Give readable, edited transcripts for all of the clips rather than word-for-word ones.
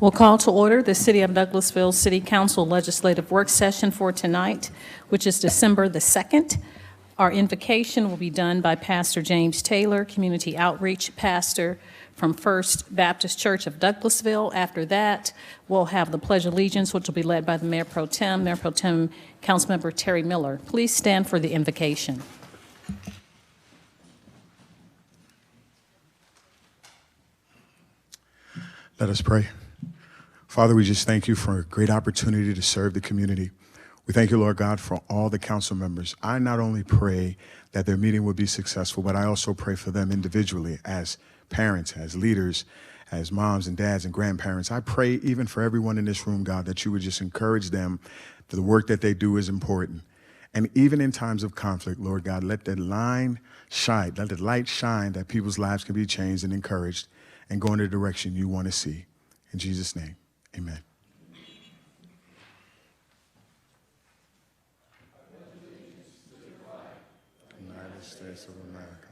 We'll call to order the City of Douglasville City Council Legislative Work Session for tonight, which is December the 2nd. Our invocation will be done by Pastor James Taylor, Community Outreach Pastor from First Baptist Church of Douglasville. After that, we'll have the Pledge of Allegiance, which will be led by the Mayor Pro Tem, Councilmember Terry Miller. Please stand for the invocation. Let us pray. Father, we just thank you for a great opportunity to serve the community. We thank you, Lord God, for all the council members. I not only pray that their meeting will be successful, but I also pray for them individually as parents, as leaders, as moms and dads and grandparents. I pray even for everyone in this room, God, that you would just encourage them that the work that they do is important. And even in times of conflict, Lord God, let the light shine that people's lives can be changed and encouraged and go in the direction you want to see. In Jesus' name, amen. United States of America,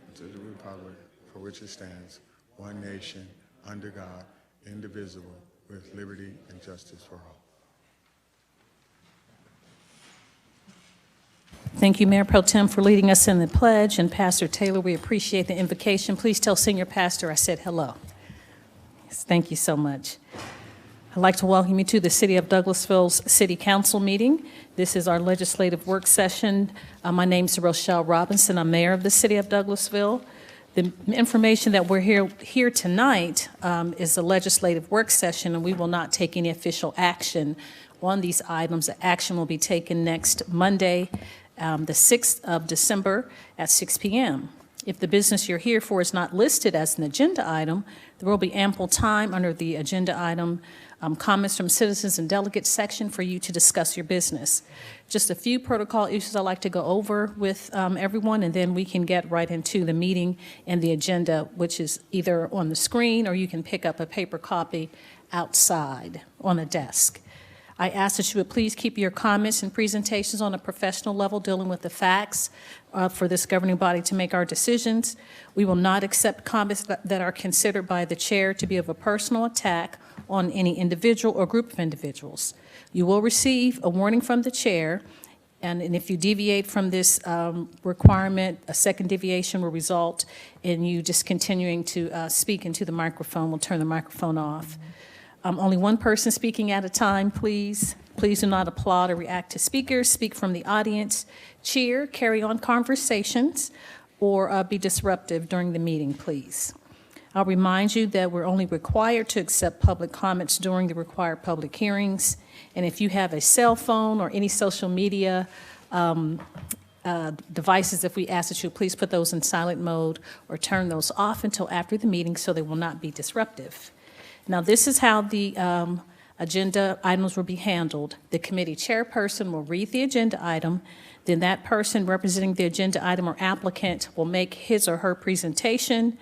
and to the republic for which it stands, one nation, under God, indivisible, with liberty and justice for all. Thank you, Mayor Pro Tem, for leading us in the pledge. And Pastor Taylor, we appreciate the invocation. Please tell Senior Pastor I said hello. Yes, thank you so much. I'd like to welcome you to the City of Douglasville's City Council meeting. This is our legislative work session. My name is Rochelle Robinson. I'm Mayor of the City of Douglasville. The information that we're here tonight is a legislative work session, and we will not take any official action on these items. The action will be taken next Monday, the 6th of December at 6 p.m. If the business you're here for is not listed as an agenda item, there will be ample time under the agenda item comments from Citizens and Delegates section for you to discuss your business. Just a few protocol issues I'd like to go over with everyone, and then we can get right into the meeting and the agenda, which is either on the screen or you can pick up a paper copy outside on the desk. I ask that you would please keep your comments and presentations on a professional level dealing with the facts for this governing body to make our decisions. We will not accept comments that are considered by the chair to be of a personal attack on any individual or group of individuals. You will receive a warning from the chair, and if you deviate from this requirement, a second deviation will result in you discontinuing to speak into the microphone. We'll turn the microphone off. Only one person speaking at a time, please. Please do not applaud or react to speakers. Speak from the audience. Cheer, carry on conversations, or be disruptive during the meeting, please. I'll remind you that we're only required to accept public comments during the required public hearings. And if you have a cell phone or any social media devices, if we ask that you please put those in silent mode or turn those off until after the meeting so they will not be disruptive. Now, this is how the agenda items will be handled. The committee chairperson will read the agenda item. Then that person representing the agenda item or applicant will make his or her presentation.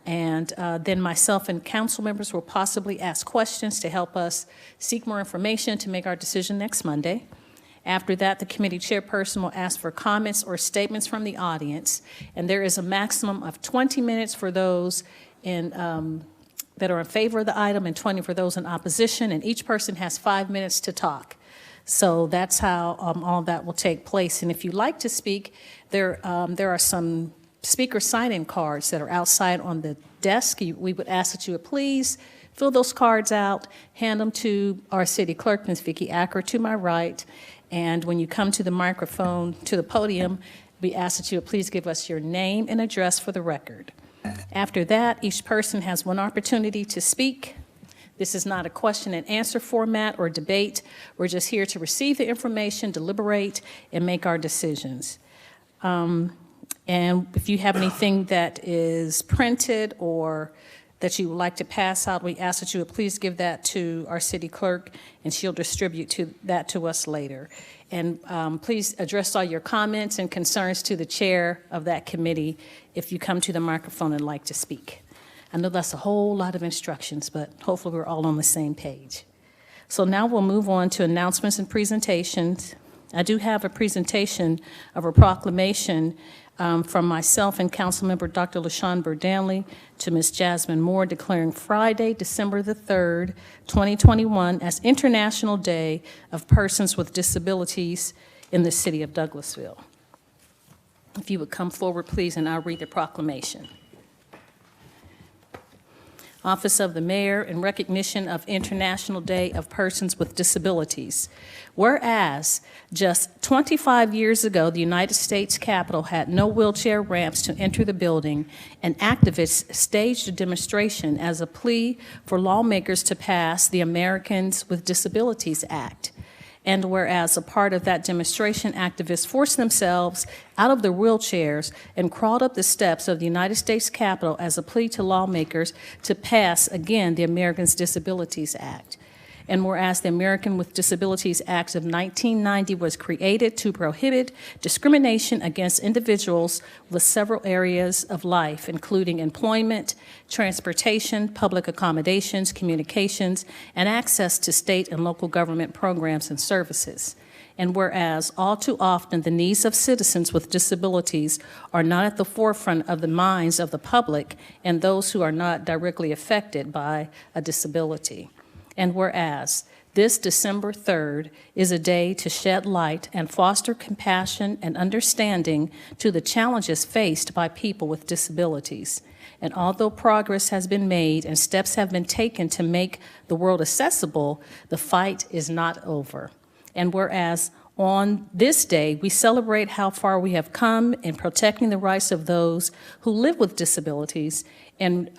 And then myself and council members will possibly ask questions to help us seek more information to make our decision next Monday. After that, the committee chairperson will ask for comments or statements from the audience. And there is a maximum of 20 minutes for those that are in favor of the item and 20 for those in opposition, and each person has 5 minutes to talk. So that's how all that will take place. And if you'd like to speak, there are some speaker sign-in cards that are outside on the desk. We would ask that you would please fill those cards out, hand them to our city clerk, Ms. Vicki Acker, to my right, and when you come to the microphone, to the podium, we ask that you would please give us your name and address for the record. After that, each person has one opportunity to speak. This is not a question and answer format or debate. We're just here to receive the information, deliberate, and make our decisions. And if you have anything that is printed or that you would like to pass out, we ask that you would please give that to our city clerk, and she'll distribute that to us later. And please address all your comments and concerns to the chair of that committee if you come to the microphone and like to speak. I know that's a whole lot of instructions, but hopefully we're all on the same page. So now we'll move on to announcements and presentations. I do have a presentation of a proclamation from myself and Councilmember Dr. LaShawn Burdanley to Ms. Jasmine Moore, declaring Friday, December the 3rd, 2021 as International Day of Persons with Disabilities in the city of Douglasville. If you would come forward, please, and I'll read the proclamation. Office of the Mayor, in recognition of International Day of Persons with Disabilities. Whereas just 25 years ago, the United States Capitol had no wheelchair ramps to enter the building, and activists staged a demonstration as a plea for lawmakers to pass the Americans with Disabilities Act. And whereas a part of that demonstration, activists forced themselves out of their wheelchairs and crawled up the steps of the United States Capitol as a plea to lawmakers to pass, again, the Americans with Disabilities Act. And whereas the American with Disabilities Act of 1990 was created to prohibit discrimination against individuals with several areas of life, including employment, transportation, public accommodations, communications, and access to state and local government programs and services. And whereas all too often the needs of citizens with disabilities are not at the forefront of the minds of the public and those who are not directly affected by a disability. And whereas this December 3rd is a day to shed light and foster compassion and understanding to the challenges faced by people with disabilities. And although progress has been made and steps have been taken to make the world accessible, the fight is not over. And whereas on this day, we celebrate how far we have come in protecting the rights of those who live with disabilities and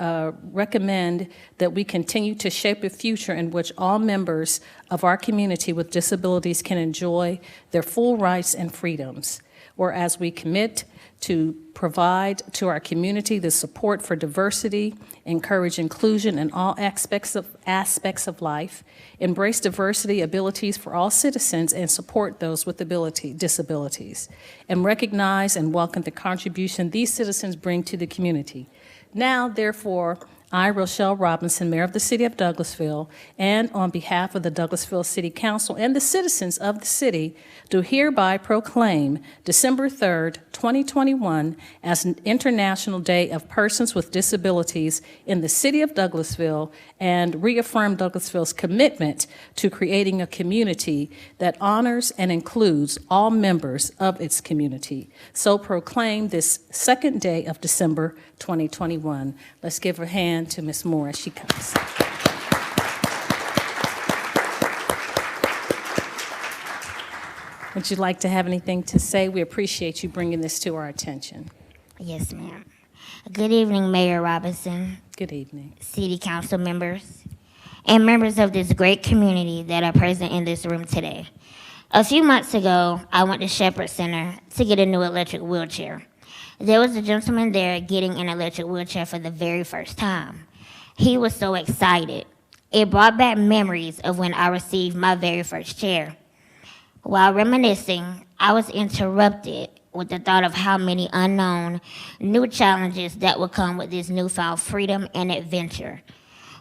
recommend that we continue to shape a future in which all members of our community with disabilities can enjoy their full rights and freedoms. Whereas we commit to provide to our community the support for diversity, encourage inclusion in all aspects of life, embrace diversity abilities for all citizens, and support those with disabilities, and recognize and welcome the contribution these citizens bring to the community. Now, therefore, I, Rochelle Robinson, Mayor of the City of Douglasville, and on behalf of the Douglasville City Council and the citizens of the city, do hereby proclaim December 3rd, 2021 as an International Day of Persons with Disabilities in the City of Douglasville and reaffirm Douglasville's commitment to creating a community that honors and includes all members of its community. So proclaim this second day of December 2021. Let's give a hand to Ms. Moore as she comes. Would you like to have anything to say? We appreciate you bringing this to our attention. Yes, ma'am. Good evening, Mayor Robinson. Good evening. City Council members, and members of this great community that are present in this room today. A few months ago, I went to Shepherd Center to get a new electric wheelchair. There was a gentleman there getting an electric wheelchair for the very first time. He was so excited. It brought back memories of when I received my very first chair. While reminiscing, I was interrupted with the thought of how many unknown new challenges that would come with this newfound freedom and adventure.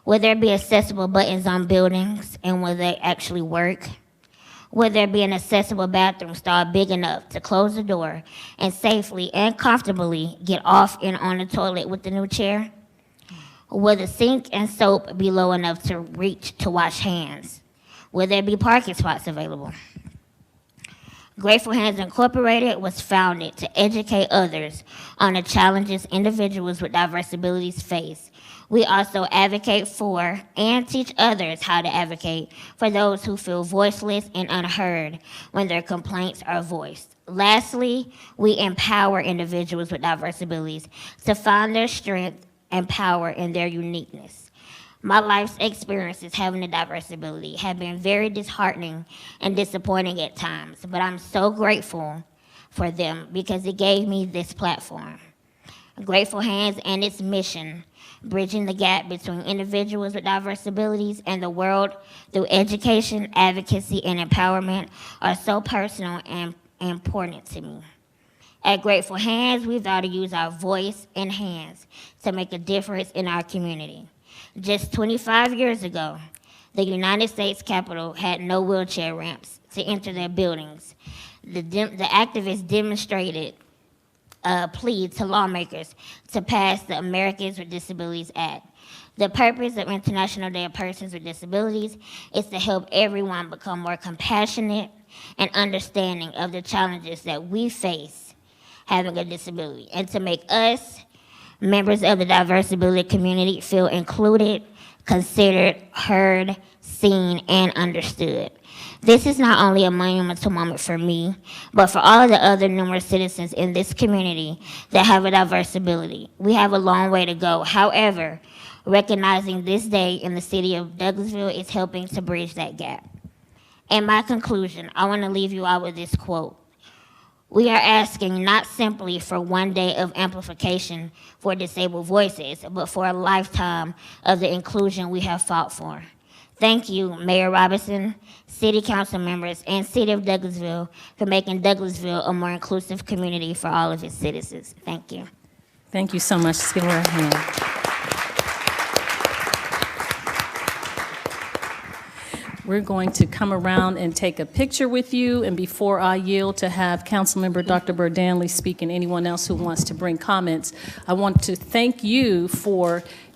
Will there be accessible buttons on buildings, and will they actually work? Will there be an accessible bathroom stall big enough to close the door and safely and comfortably get off and on the toilet with the new chair? Will the sink and soap be low enough to reach to wash hands? Will there be parking spots available? Grateful Hands Incorporated was founded to educate others on the challenges individuals with diverse abilities face. We also advocate for and teach others how to advocate for those who feel voiceless and unheard when their complaints are voiced. Lastly, we empower individuals with diverse abilities to find their strength and power in their uniqueness. My life's experiences having a diverse ability have been very disheartening and disappointing at times, but I'm so grateful for them because it gave me this platform. Grateful Hands and its mission, bridging the gap between individuals with diverse abilities and the world through education, advocacy, and empowerment, are so personal and important to me. At Grateful Hands, we vow to use our voice and hands to make a difference in our community. Just 25 years ago, the United States Capitol had no wheelchair ramps to enter their buildings. The activists demonstrated plea to lawmakers to pass the Americans with Disabilities Act. The purpose of International Day of Persons with Disabilities is to help everyone become more compassionate and understanding of the challenges that we face having a disability, and to make us, members of the diverse ability community, feel included, considered, heard, seen, and understood. This is not only a monumental moment for me, but for all of the other numerous citizens in this community that have a diverse ability. We have a long way to go. However, recognizing this day in the city of Douglasville is helping to bridge that gap. In my conclusion, I want to leave you all with this quote. We are asking not simply for one day of amplification for disabled voices, but for a lifetime of the inclusion we have fought for. Thank you, Mayor Robinson, City Council members, and City of Douglasville for making Douglasville a more inclusive community for all of its citizens. Thank you. Thank you so much. Let's give her a hand. We're going to come around and take a picture with you, and before I yield to have Councilmember Dr. Burdanley speak and anyone else who wants to bring comments, I want to thank you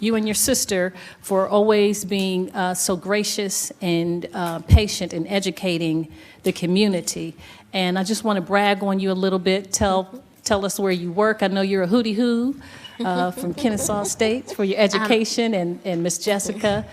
and your sister for always being so gracious and patient in educating the community. And I just want to brag on you a little bit, tell us where you work. I know you're a hootie hoo from Kennesaw State for your education, and Miss Jessica.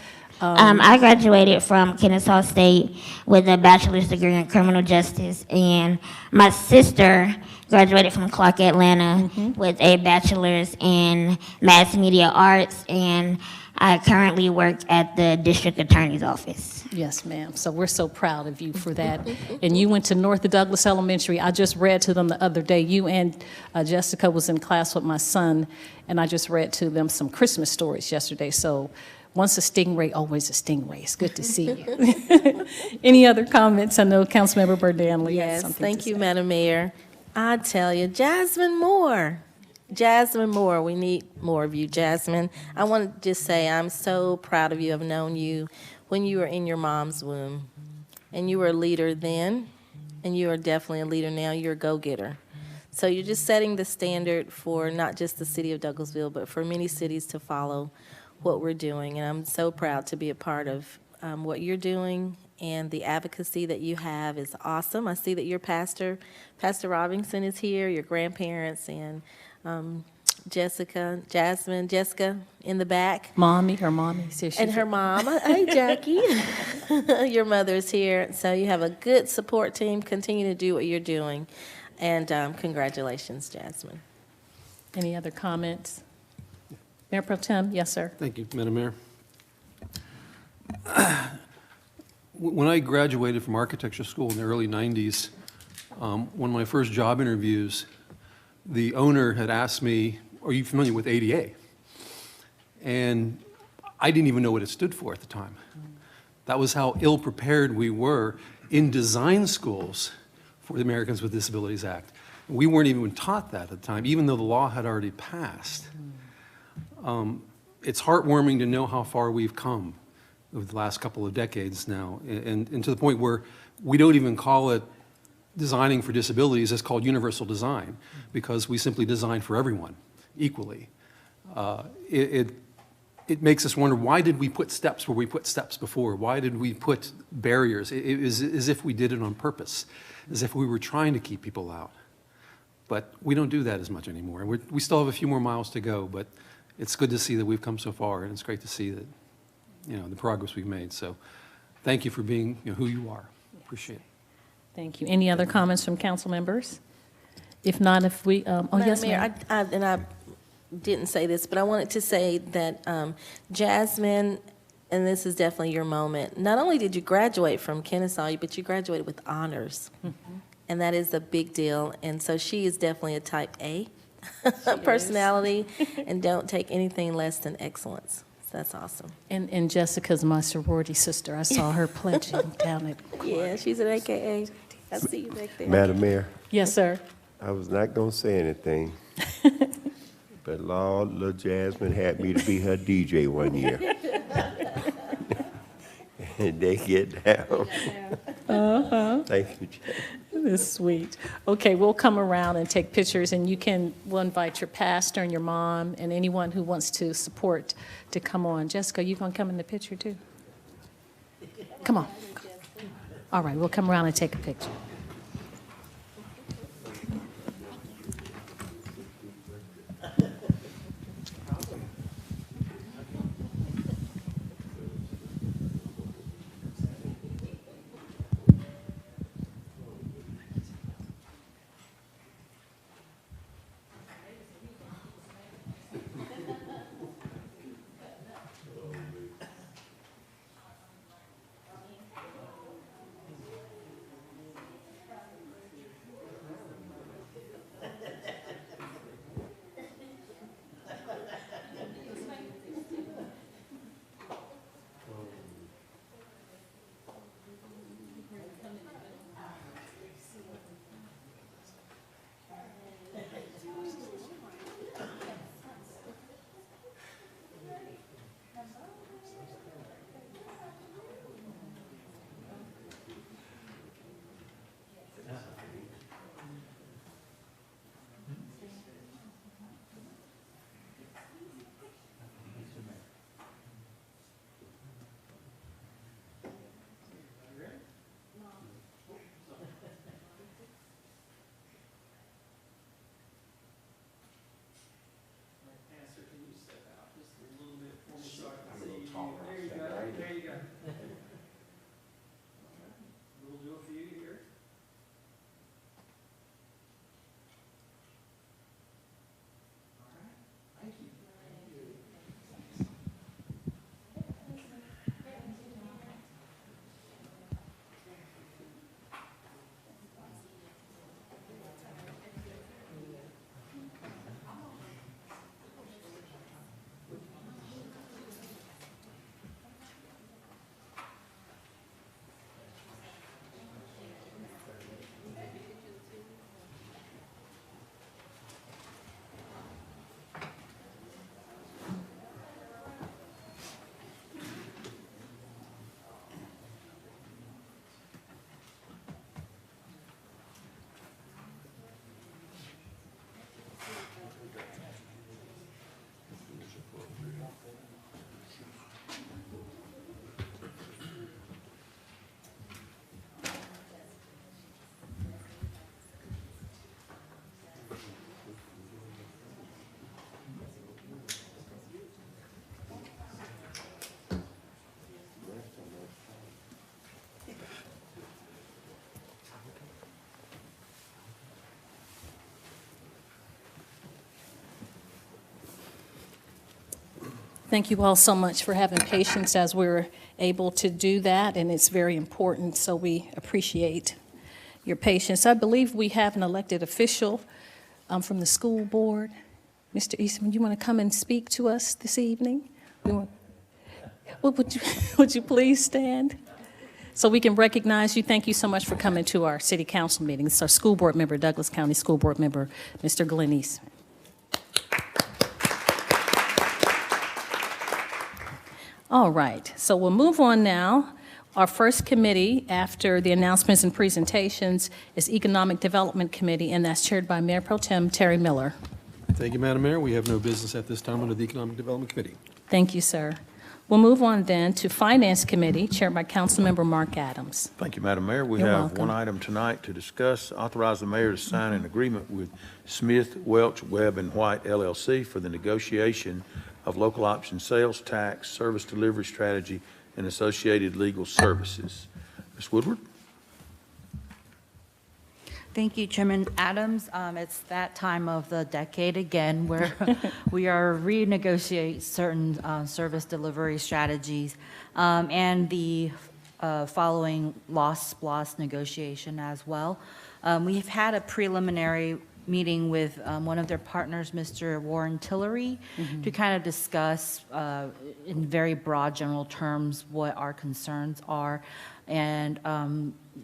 I graduated from Kennesaw State with a bachelor's degree in criminal justice, and my sister graduated from Clark Atlanta with a bachelor's in mass media arts, and I currently work at the district attorney's office. Yes, ma'am. So we're so proud of you for that. And you went to North Douglas Elementary. I just read to them the other day. You and Jessica was in class with my son, and I just read to them some Christmas stories yesterday. So once a stingray, always a stingray. It's good to see you. Any other comments? I know Councilmember Burdanley has something Thank to you, say. Madam Mayor. I tell you, Jasmine Moore. Jasmine Moore, we need more of you, Jasmine. I want to just say I'm so proud of you. I've known you when you were in your mom's womb. And you were a leader then, and you are definitely a leader now. You're a go-getter. So you're just setting the standard for not just the city of Douglasville, but for many cities to follow what we're doing. And I'm so proud to be a part of what you're doing, and the advocacy that you have is awesome. I see that your pastor, Pastor Robinson, is here, your grandparents, and Jessica in the back. Her mommy. And her mom. Hey, Jackie. Your mother's here. So you have a good support team. Continue to do what you're doing. And congratulations, Jasmine. Any other comments? Mayor Pro Tem, yes, sir. Thank you, Madam Mayor. When I graduated from architecture school in the early 90s, one of my first job interviews, the owner had asked me, are you familiar with ADA? And I didn't even know what it stood for at the time. That was how ill-prepared we were in design schools for the Americans with Disabilities Act. We weren't even taught that at the time, even though the law had already passed. It's heartwarming to know how far we've come over the last couple of decades now, and to the point where we don't even call it designing for disabilities. It's called universal design, because we simply design for everyone equally. It makes us wonder, why did we put steps where we put steps before? Why did we put barriers? It is as if we did it on purpose, as if we were trying to keep people out. But we don't do that as much anymore. We still have a few more miles to go, but it's good to see that we've come so far, and it's great to see that, the progress we've made. So thank you for being who you are. Appreciate it. Thank you. Any other comments from council members? If not, yes, Mayor, ma'am. I didn't say this, but I wanted to say that Jasmine, and this is definitely your moment, not only did you graduate from Kennesaw, but you graduated with honors. And that is a big deal. And so she is definitely a type A personality, and don't take anything less than excellence. So that's awesome. And Jessica's my sorority sister. I saw her pledging down at. Yeah, she's an AKA. I see you back there. Madam Mayor, Yes, sir. I was not going to say anything, but Lord, little Jasmine had me to be her DJ one year. And they get down. Thank you, Jasmine. This is sweet. Okay, we'll come around and take pictures, and we'll invite your pastor and your mom and anyone who wants to support to come on. Jessica, you gonna come in the picture too? Come on. All right, we'll come around and take a picture. Thank you all so much for having patience as we're able to do that, and it's very important, so we appreciate your patience. I believe we have an elected official from the school board. Mr. Eastman, you want to come and speak to us this evening? Would you please stand so we can recognize you? Thank you so much for coming to our city council meeting. It's our school board member, Douglas County School Board member, Mr. Glenn Eastman. All right, so we'll move on now. Our first committee after the announcements and presentations is Economic Development Committee, and that's chaired by Mayor Pro Tem Terry Miller. Thank you, Madam Mayor. We have no business at this time under the Economic Development Committee. Thank you, sir. We'll move on then to Finance Committee, chaired by Councilmember Mark Adams. Thank you, Madam Mayor. We You're have welcome. one item tonight to discuss. Authorize the mayor to sign an agreement with Smith, Welch, Webb, and White LLC for the negotiation of local option sales tax, service delivery strategy, and associated legal services. Ms. Woodward? Thank you, Chairman Adams. It's that time of the decade again where we are renegotiating certain service delivery strategies and the following loss negotiation as well. We've had a preliminary meeting with one of their partners, Mr. Warren Tillery, to kind of discuss in very broad general terms what our concerns are. And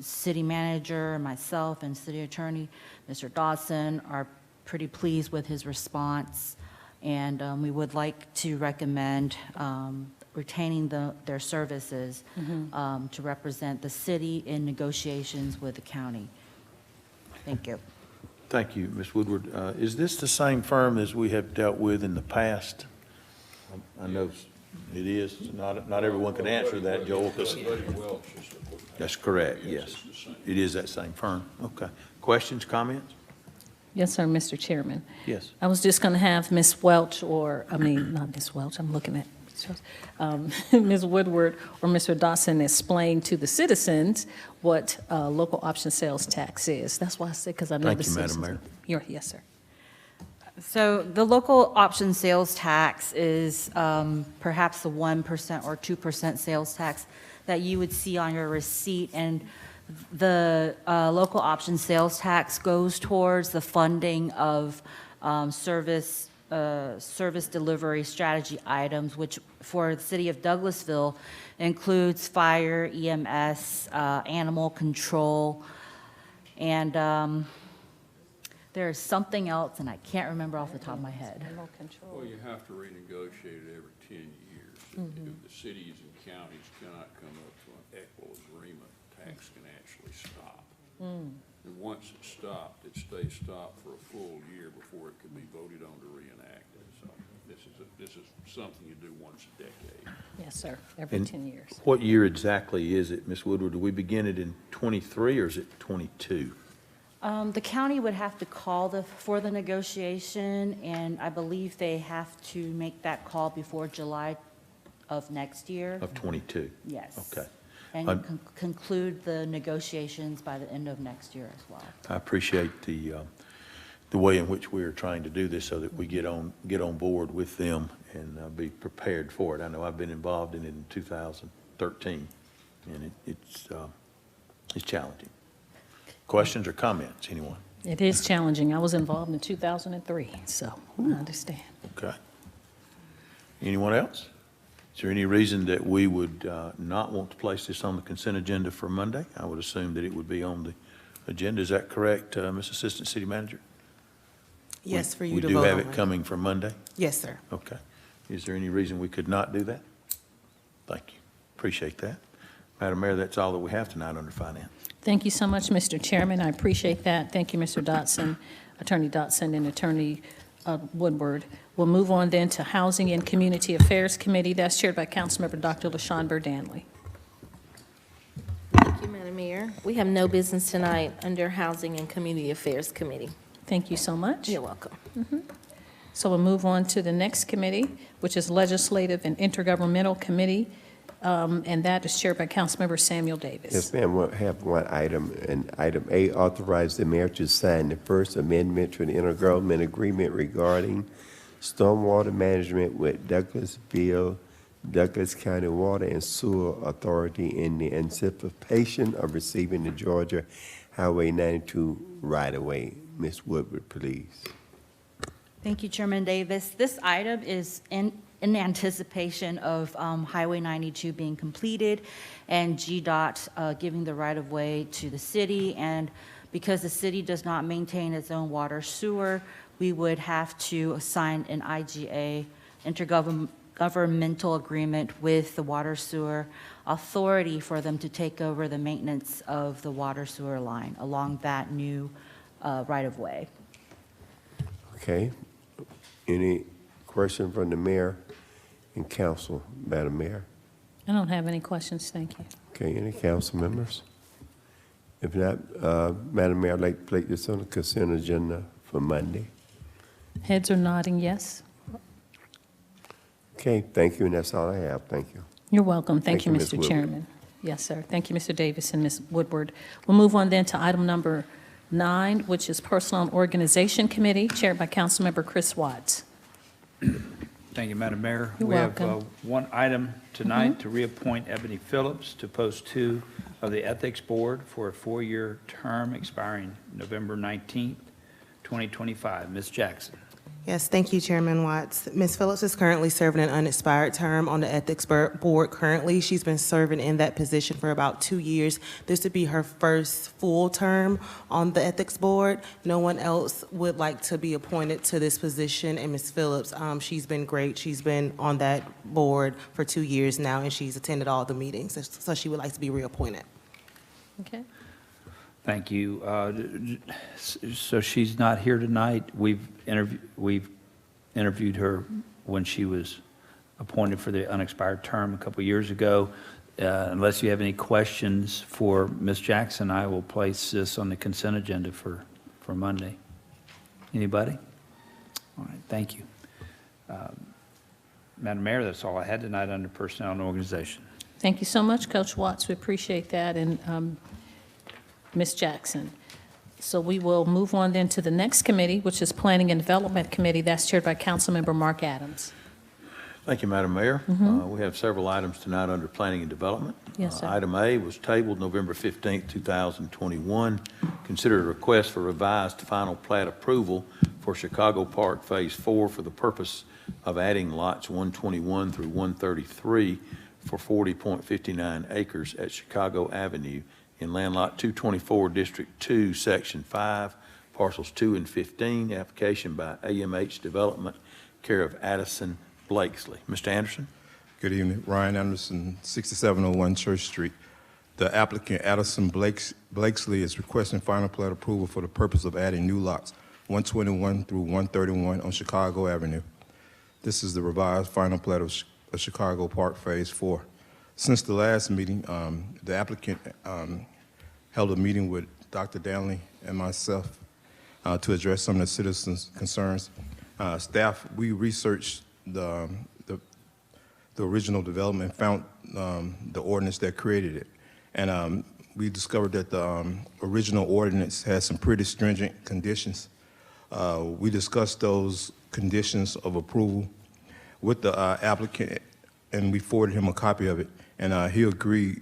city manager, myself, and city attorney, Mr. Dawson, are pretty pleased with his response. And we would like to recommend retaining their services to represent the city in negotiations with the county. Thank you. Thank you, Ms. Woodward. Is this the same firm as we have dealt with in the past? I know it is. Not everyone can answer that, Joel, 'cause that's correct, yes. It is that same firm. Okay. Questions, comments? Yes, sir, Mr. Chairman. Yes. I was just going to have Ms. Welch, not Ms. Welch, I'm looking at Ms. Woodward or Mr. Dotson explain to the citizens what local option sales tax is. That's why I said, because I know Thank the you, Madam citizens. Mayor. Yes, sir. So the local option sales tax is perhaps the 1% or 2% sales tax that you would see on your receipt. And the local option sales tax goes towards the funding of service delivery strategy items, which for the city of Douglasville includes fire, EMS, animal control, and there's something else, and I can't remember off the top of my head. Well, you have to renegotiate it every 10 years. If the cities and counties cannot come up to an equitable agreement, tax can actually stop. And once it's stopped, it stays stopped for a full year before it can be voted on to reenact it. So this is something you do once a decade. Yes, sir, every And 10 years. What year exactly is it, Ms. Woodward? Do we begin it in '23 or is it '22? The county would have to call for the negotiation, and I believe they have to make that call before July of next year. Of '22? Yes. Okay. And conclude the negotiations by the end of next year as well. I appreciate the way in which we are trying to do this so that we get on board with them and be prepared for it. I know I've been involved in it in 2013, and it's challenging. Questions or comments, anyone? It is challenging. I was involved in 2003, so I understand. Okay. Anyone else? Is there any reason that we would not want to place this on the consent agenda for Monday? I would assume that it would be on the agenda. Is that correct, Ms. Assistant City Manager? Yes, for you to We vote do have on it coming for Monday? Yes, sir. Okay. Is there any reason we could not do that? Thank you. Appreciate that. Madam Mayor, that's all that we have tonight under finance. Thank you so much, Mr. Chairman. I appreciate that. Thank you, Mr. Dotson, Attorney Dotson, and Attorney Woodward. We'll move on then to Housing and Community Affairs Committee. That's chaired by Councilmember Dr. LaShawn Burdanley. Thank you, Madam Mayor. We have no business tonight under Housing and Community Affairs Committee. Thank you so much. You're welcome. So we'll move on to the next committee, which is Legislative and Intergovernmental Committee, and that is chaired by Councilmember Samuel Davis. Yes, ma'am, we'll have one item, and item A, authorize the mayor to sign the first amendment to the intergovernmental agreement regarding stormwater management with Douglasville, Douglas County Water and Sewer Authority in the anticipation of receiving the Georgia Highway 92 right-of-way. Ms. Woodward, please. Thank you, Chairman Davis. This item is in anticipation of Highway 92 being completed and GDOT giving the right-of-way to the city. And because the city does not maintain its own water sewer, we would have to sign an IGA, intergovernmental agreement with the water sewer authority for them to take over the maintenance of the water sewer line along that new right-of-way. Okay. Any question from the mayor and council, Madam Mayor? I don't have any questions, thank you. Okay, any council members? If not, Madam Mayor, I'd like to place this on the consent agenda for Monday. Heads are nodding yes. Okay, thank you, and that's all I have. Thank you. You're welcome. Thank Thank you, you, Ms. Mr. Woodward. Chairman. Yes, sir. Thank you, Mr. Davis and Ms. Woodward. We'll move on then to item number 9, which is Personnel and Organization Committee, chaired by Councilmember Chris Watts. Thank you, Madam Mayor. You're We have welcome. one item tonight to reappoint Ebony Phillips to post 2 of the Ethics Board for a 4-year term expiring November 19th, 2025. Ms. Jackson. Yes, thank you, Chairman Watts. Ms. Phillips is currently serving an unexpired term on the Ethics Board currently. She's been serving in that position for about 2 years. This would be her first full term on the Ethics Board. No one else would like to be appointed to this position, and Ms. Phillips, she's been great. She's been on that board for 2 years now, and she's attended all the meetings, so she would like to be reappointed. Okay. Thank you. So she's not here tonight. We've interviewed her when she was appointed for the unexpired term a couple years ago. Unless you have any questions for Ms. Jackson, I will place this on the consent agenda for Monday. Anybody? All right, thank you. Madam Mayor, that's all I had tonight under Personnel and Organization. Thank you so much, Coach Watts. We appreciate that, and Ms. Jackson. So we will move on then to the next committee, which is Planning and Development Committee. That's chaired by Councilmember Mark Adams. Thank you, Madam Mayor. We have several items tonight under Planning and Development. Yes, sir. Item A was tabled November 15th, 2021. Consider a request for revised final plat approval for Chicago Park Phase 4 for the purpose of adding lots 121 through 133 for 40.59 acres at Chicago Avenue in land lot 224, District 2, Section 5, parcels 2 and 15, application by AMH Development, care of Addison Blakesley. Mr. Anderson? Good evening. Ryan Anderson, 6701 Church Street. The applicant, Addison Blakesley, is requesting final plat approval for the purpose of adding new lots 121 through 131 on Chicago Avenue. This is the revised final plat of Chicago Park Phase 4. Since the last meeting, the applicant held a meeting with Dr. Danley and myself to address some of the citizens' concerns. Staff, we researched the original development, found the ordinance that created it. And we discovered that the original ordinance has some pretty stringent conditions. We discussed those conditions of approval with the applicant, and we forwarded him a copy of it. And he agreed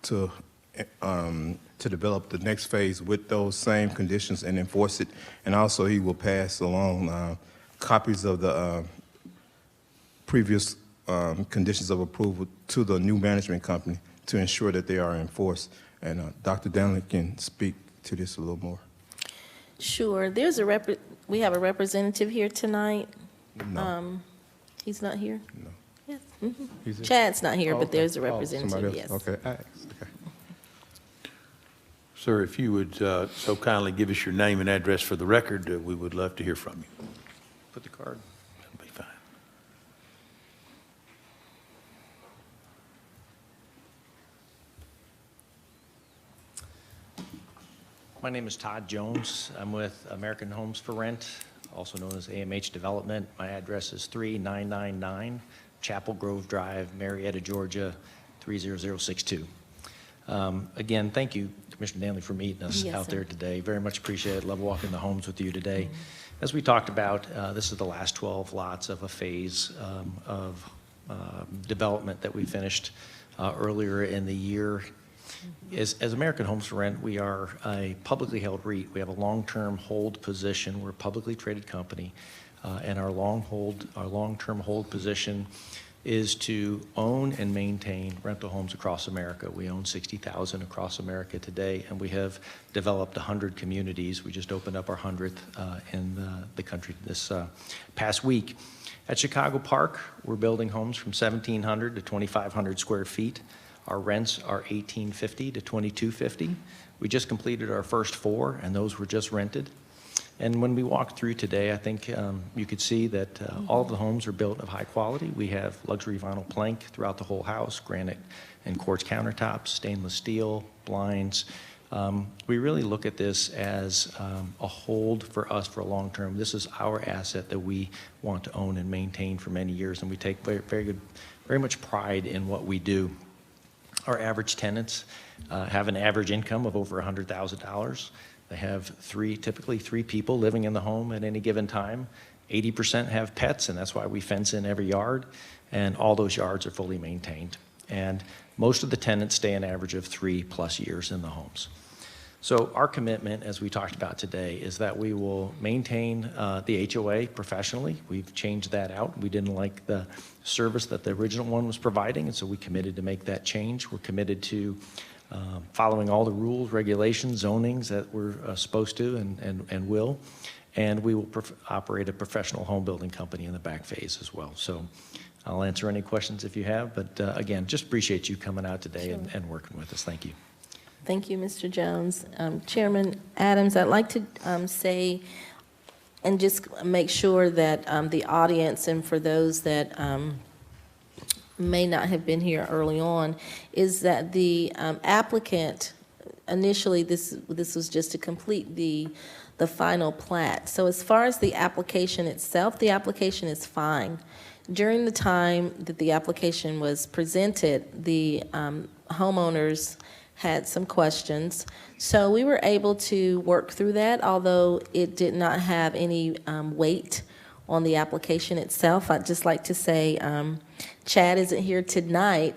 to develop the next phase with those same conditions and enforce it. And also he will pass along copies of the previous conditions of approval to the new management company to ensure that they are enforced. And Dr. Danley can speak to this a little more. Sure. We have a representative here tonight. No. He's not here? No. Yes. He's here? Chad's not here, Oh, but okay. there's a Oh, representative, somebody yes. else. Okay. Okay. Sir, if you would so kindly give us your name and address for the record, we would love to hear from you. Put the card. That'll be fine. My name is Todd Jones. I'm with American Homes for Rent, also known as AMH Development. My address is 3999 Chapel Grove Drive, Marietta, Georgia, 30062. Again, thank you, Commissioner Danley, for meeting us Yes, out sir. there today. Very much appreciate it. Love walking the homes with you today. As we talked about, this is the last 12 lots of a phase of development that we finished earlier in the year. As American Homes for Rent, we are a publicly held REIT. We have a long-term hold position. We're a publicly traded company, and our long-term hold position is to own and maintain rental homes across America. We own 60,000 across America today, and we have developed 100 communities. We just opened up our 100th in the country this past week. At Chicago Park, we're building homes from 1,700 to 2,500 square feet. Our rents are $1,850 to $2,250. We just completed our first 4, and those were just rented. And when we walked through today, I think you could see that all of the homes are built of high quality. We have luxury vinyl plank throughout the whole house, granite and quartz countertops, stainless steel, blinds. We really look at this as a hold for us for a long term. This is our asset that we want to own and maintain for many years, and we take very much pride in what we do. Our average tenants have an average income of over $100,000. They have typically three people living in the home at any given time. 80% have pets, and that's why we fence in every yard, and all those yards are fully maintained. And most of the tenants stay an average of 3+ years in the homes. So our commitment, as we talked about today, is that we will maintain the HOA professionally. We've changed that out. We didn't like the service that the original one was providing, and so we committed to make that change. We're committed to following all the rules, regulations, zonings that we're supposed to and will. And we will operate a professional home building company in the back phase as well. So I'll answer any questions if you have, but again, just appreciate you coming out today and working with us. Thank you. Thank you, Mr. Jones. Chairman Adams, I'd like to say, and just make sure that the audience and for those that may not have been here early on, is that the applicant, initially this was just to complete the final plat. So as far as the application itself, the application is fine. During the time that the application was presented, the homeowners had some questions. So we were able to work through that, although it did not have any weight on the application itself. I'd just like to say Chad isn't here tonight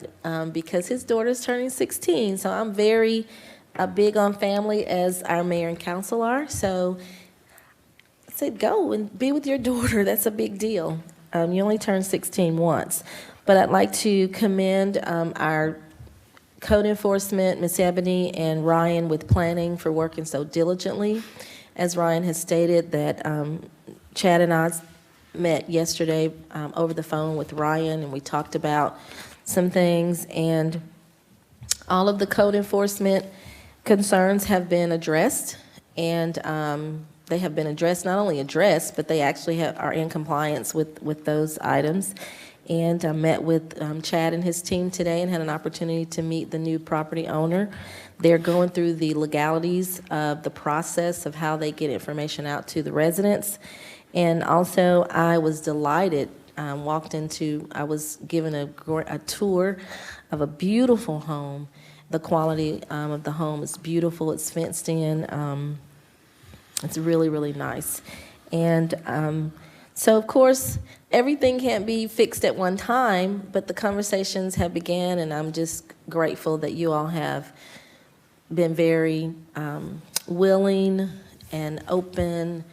because his daughter's turning 16. So I'm very big on family, as our mayor and council are. So I said, go and be with your daughter. That's a big deal. You only turn 16 once. But I'd like to commend our code enforcement, Ms. Ebony and Ryan with planning for working so diligently. As Ryan has stated, that Chad and I met yesterday over the phone with Ryan, and we talked about some things, and all of the code enforcement concerns have been addressed, and they have been addressed, not only addressed, but they actually are in compliance with those items. And I met with Chad and his team today and had an opportunity to meet the new property owner. They're going through the legalities of the process of how they get information out to the residents. And also, I was delighted, I was given a tour of a beautiful home. The quality of the home is beautiful. It's fenced in. It's really, really nice. And so, of course, everything can't be fixed at one time, but the conversations have began, and I'm just grateful that you all have been very willing and open,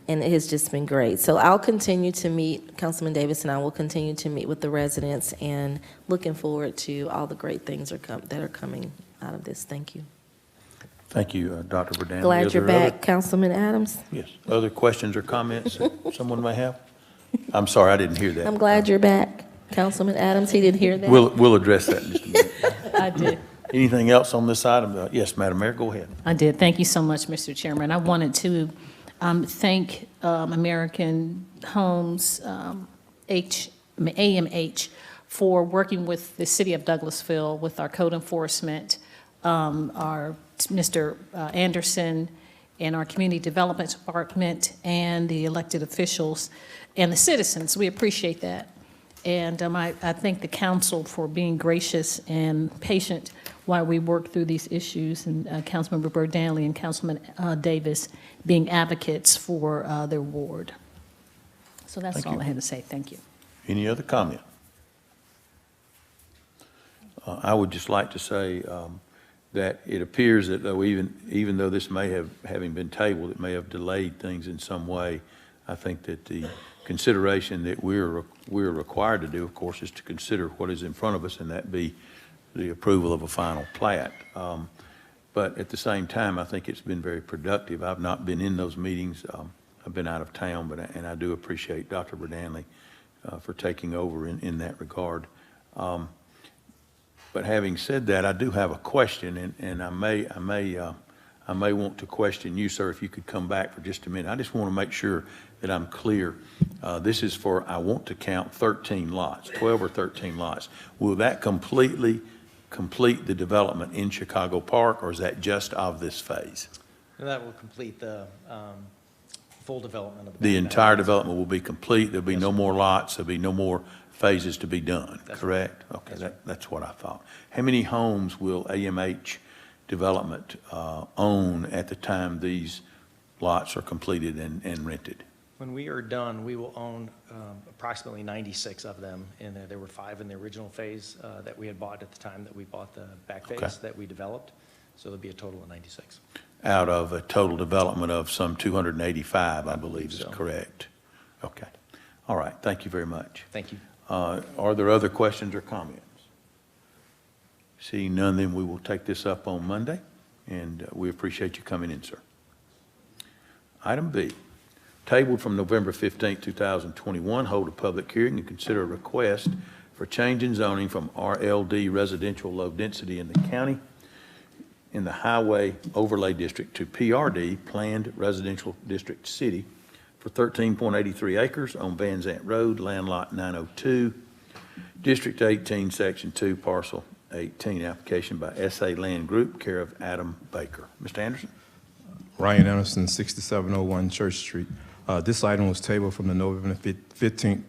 and it has just been great. So I'll continue to meet, Councilman Davis and I will continue to meet with the residents, and looking forward to all the great things that are coming out of this. Thank you. Thank you, Dr. Verdant. Glad you're back, Councilman Adams. Yes. Other questions or comments that someone may have? I'm sorry, I didn't hear that. I'm glad you're back, Councilman Adams. He didn't hear that. We'll address that in just a minute. I did. Anything else on this item? Yes, Madam Mayor, go ahead. I did. Thank you so much, Mr. Chairman. I wanted to thank American Homes, AMH, for working with the city of Douglasville, with our code enforcement, our Mr. Anderson, and our community development department, and the elected officials and the citizens. We appreciate that. And I thank the council for being gracious and patient while we work through these issues, and Councilmember Burdanley and Councilman Davis being advocates for their ward. So that's all I had to say. Thank you. Any other comment? I would just like to say that it appears that though even though this may have, having been tabled, it may have delayed things in some way. I think that the consideration that we're required to do, of course, is to consider what is in front of us, and that be the approval of a final plat. But at the same time, I think it's been very productive. I've not been in those meetings. I've been out of town, and I do appreciate Dr. Burdanley for taking over in that regard. But having said that, I do have a question, and I may want to question you, sir, if you could come back for just a minute. I just want to make sure that I'm clear. This is for, I want to count 13 lots, 12 or 13 lots. Will that completely complete the development in Chicago Park, or is that just of this phase? And that will complete the full development of The entire development will be complete. There'll be no more lots. There'll be no more phases to be done, correct? Okay, that's what I thought. How many homes will AMH Development own at the time these lots are completed and rented? When we are done, we will own approximately 96 of them. And there were 5 in the original phase that we had bought at the time that we bought the back phase that we developed. So there'll be a total of 96. Out of a total development of some 285, I believe is correct. Okay. All right. Thank you very much. Thank you. Are there other questions or comments? Seeing none, then we will take this up on Monday, and we appreciate you coming in, sir. Item B, tabled from November 15, 2021, hold a public hearing and consider a request for change in zoning from RLD residential low density in the county in the Highway Overlay District to PRD, Planned Residential District City, for 13.83 acres on Van Zant Road, land lot 902, District 18, Section 2, Parcel 18, application by SA Land Group, care of Adam Baker. Mr. Anderson? Ryan Anderson, 6701 Church Street. This item was tabled from the November 15,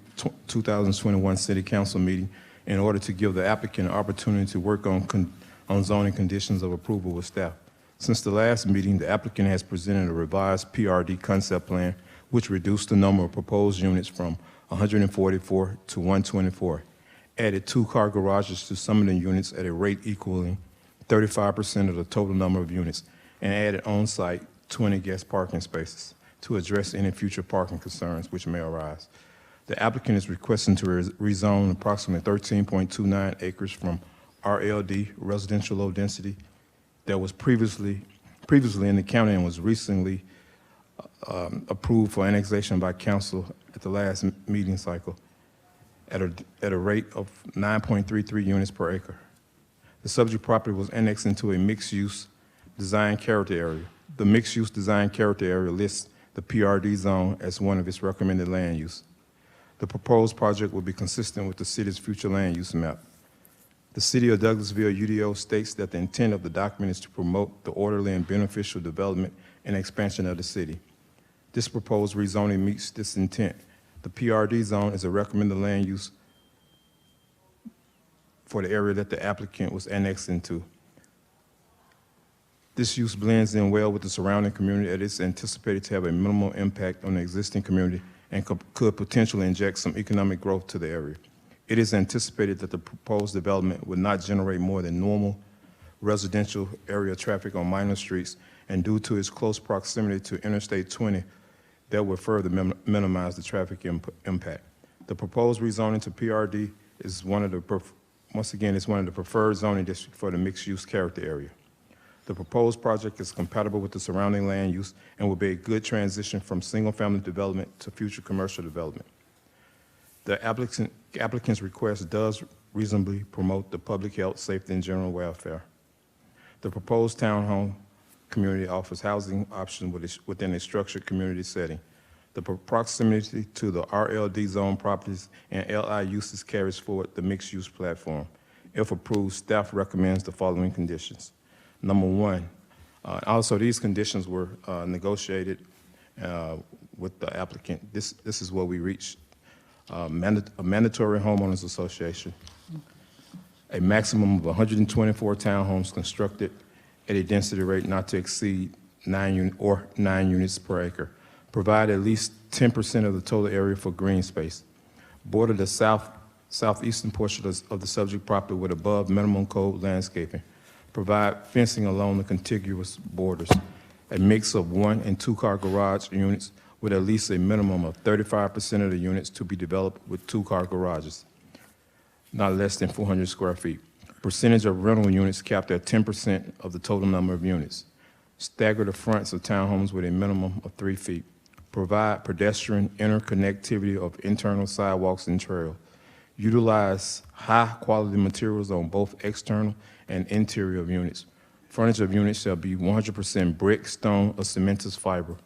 2021 City Council meeting in order to give the applicant an opportunity to work on zoning conditions of approval with staff. Since the last meeting, the applicant has presented a revised PRD concept plan, which reduced the number of proposed units from 144 to 124, added 2-car garages to some of the units at a rate equaling 35% of the total number of units, and added on-site 20 guest parking spaces to address any future parking concerns which may arise. The applicant is requesting to rezone approximately 13.29 acres from RLD, residential low density, that was previously in the county and was recently approved for annexation by council at the last meeting cycle at a rate of 9.33 units per acre. The subject property was annexed into a mixed-use design character area. The mixed-use design character area lists the PRD zone as one of its recommended land use. The proposed project will be consistent with the city's future land use map. The City of Douglasville UDO states that the intent of the document is to promote the orderly and beneficial development and expansion of the city. This proposed rezoning meets this intent. The PRD zone is a recommended land use for the area that the applicant was annexed into. This use blends in well with the surrounding community and is anticipated to have a minimal impact on the existing community and could potentially inject some economic growth to the area. It is anticipated that the proposed development would not generate more than normal residential area traffic on minor streets, and due to its close proximity to Interstate 20, that would further minimize the traffic impact. The proposed rezoning to PRD is one of the preferred zoning districts for the mixed-use character area. The proposed project is compatible with the surrounding land use and will be a good transition from single-family development to future commercial development. The applicant's request does reasonably promote the public health, safety, and general welfare. The proposed townhome community offers housing options within a structured community setting. The proximity to the RLD zone properties and LI uses carries forward the mixed-use platform. If approved, staff recommends the following conditions. Number one, also these conditions were negotiated with the applicant. This is what we reached. A mandatory homeowners association, a maximum of 124 townhomes constructed at a density rate not to exceed 9 units per acre. Provide at least 10% of the total area for green space. Border the southeastern portion of the subject property with above minimum code landscaping. Provide fencing along the contiguous borders. A mix of 1- and 2-car garage units with at least a minimum of 35% of the units to be developed with 2-car garages, not less than 400 square feet. Percentage of rental units capped at 10% of the total number of units. Stagger the fronts of townhomes with a minimum of 3 feet. Provide pedestrian interconnectivity of internal sidewalks and trails. Utilize high-quality materials on both external and interior of units. Frontage of units shall be 100% brick, stone, or cementous fiber.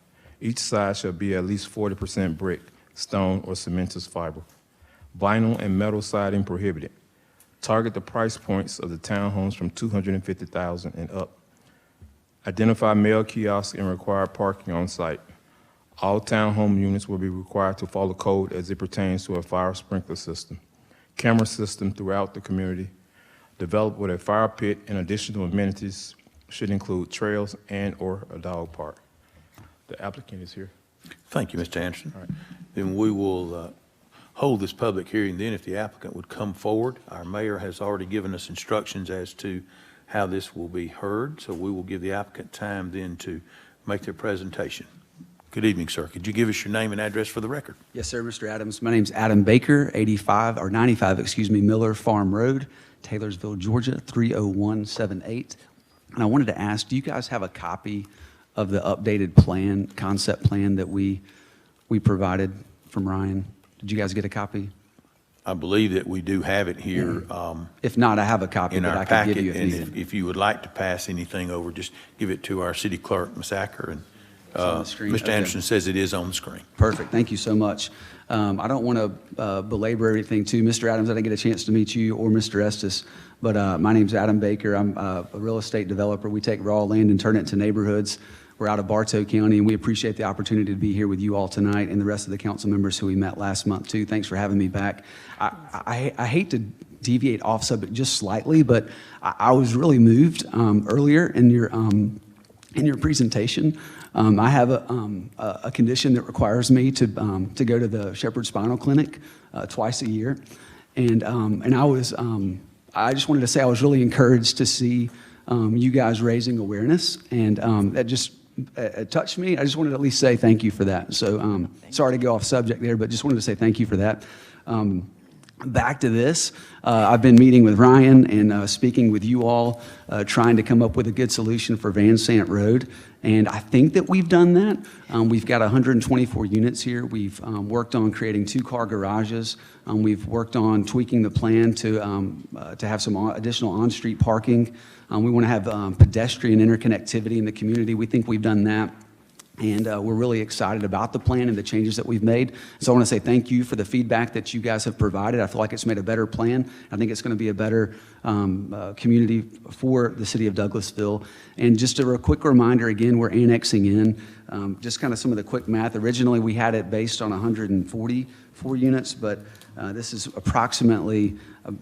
Each side shall be at least 40% brick, stone, or cementous fiber. Vinyl and metal siding prohibited. Target the price points of the townhomes from $250,000 and up. Identify mail kiosks and required parking on site. All townhome units will be required to follow code as it pertains to a fire sprinkler system. Camera system throughout the community. Developed with a fire pit and additional amenities should include trails and/or a dog park. The applicant is here. Thank you, Mr. Anderson. All right. Then we will hold this public hearing then if the applicant would come forward. Our mayor has already given us instructions as to how this will be heard, so we will give the applicant time then to make their presentation. Good evening, sir. Could you give us your name and address for the record? Yes, sir, Mr. Adams. My name's Adam Baker, 95, Miller Farm Road, Taylorsville, Georgia, 30178. And I wanted to ask, do you guys have a copy of the updated plan, concept plan that we provided from Ryan? Did you guys get a copy? I believe that we do have it here If not, I have a copy in that our I can give packet, you if and needed. if you would like to pass anything over, just give it to our city clerk, Ms. Acker, and on the screen, Mr. okay. Anderson says it is on the screen. Perfect, thank you so much. I don't want to belabor everything too. Mr. Adams, I didn't get a chance to meet you or Mr. Estes, but my name's Adam Baker. I'm a real estate developer. We take raw land and turn it into neighborhoods. We're out of Bartow County, and we appreciate the opportunity to be here with you all tonight and the rest of the council members who we met last month too. Thanks for having me back. I hate to deviate off subject just slightly, but I was really moved earlier in your presentation. I have a condition that requires me to go to the Shepherd Spinal Clinic twice a year, and I just wanted to say I was really encouraged to see you guys raising awareness, and that just it touched me. I just wanted to at least say thank you for that. So sorry to go off subject there, but just wanted to say thank you for that. Back to this, I've been meeting with Ryan and speaking with you all, trying to come up with a good solution for Van Sant Road, and I think that we've done that. We've got 124 units here. We've worked on creating 2-car garages. We've worked on tweaking the plan to have some additional on-street parking. We want to have pedestrian interconnectivity in the community. We think we've done that. And we're really excited about the plan and the changes that we've made. So I want to say thank you for the feedback that you guys have provided. I feel like it's made a better plan. I think it's going to be a better community for the city of Douglasville. And just a quick reminder, again, we're annexing in. Just kind of some of the quick math. Originally, we had it based on 144 units, but this is approximately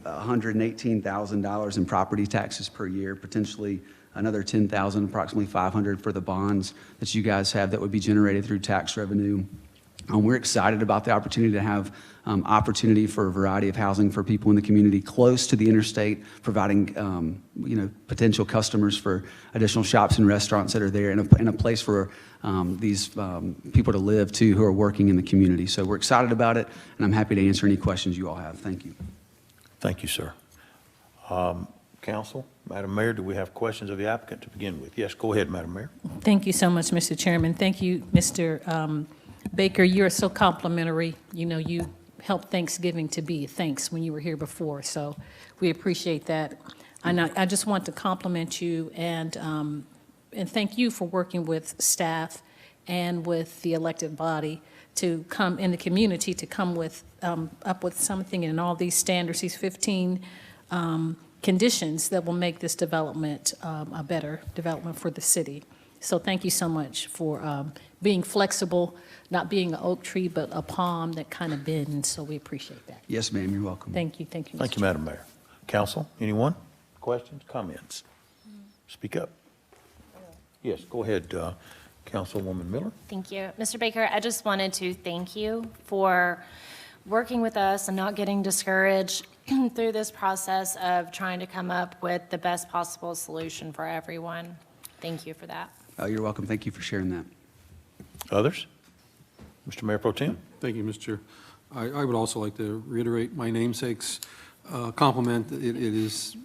$118,000 in property taxes per year, potentially another $10,000, approximately $500 for the bonds that you guys have that would be generated through tax revenue. We're excited about the opportunity to have opportunity for a variety of housing for people in the community close to the interstate, providing potential customers for additional shops and restaurants that are there, and a place for these people to live too who are working in the community. So we're excited about it, and I'm happy to answer any questions you all have. Thank you. Thank you, sir. Council, Madam Mayor, do we have questions of the applicant to begin with? Yes, go ahead, Madam Mayor. Thank you so much, Mr. Chairman. Thank you, Mr. Baker. You're so complimentary. You know, you helped Thanksgiving to be thanks when you were here before, so we appreciate that. And I just want to compliment you and thank you for working with staff and with the elected body to come in the community to come with up with something in all these standards, these 15 conditions that will make this development a better development for the city. So thank you so much for being flexible, not being an oak tree, but a palm that kind of bends. So we appreciate that. Yes, ma'am, you're welcome. Thank you. Thank you. Thank you, Madam Mayor. Council, anyone? Questions, comments? Speak up. Yes, go ahead, Councilwoman Miller. Thank you. Mr. Baker, I just wanted to thank you for working with us and not getting discouraged through this process of trying to come up with the best possible solution for everyone. Thank you for that. You're welcome. Thank you for sharing that. Others? Mr. Mayor Pro Tem? Thank you, Mr. Chair. I would also like to reiterate my namesake's compliment. It is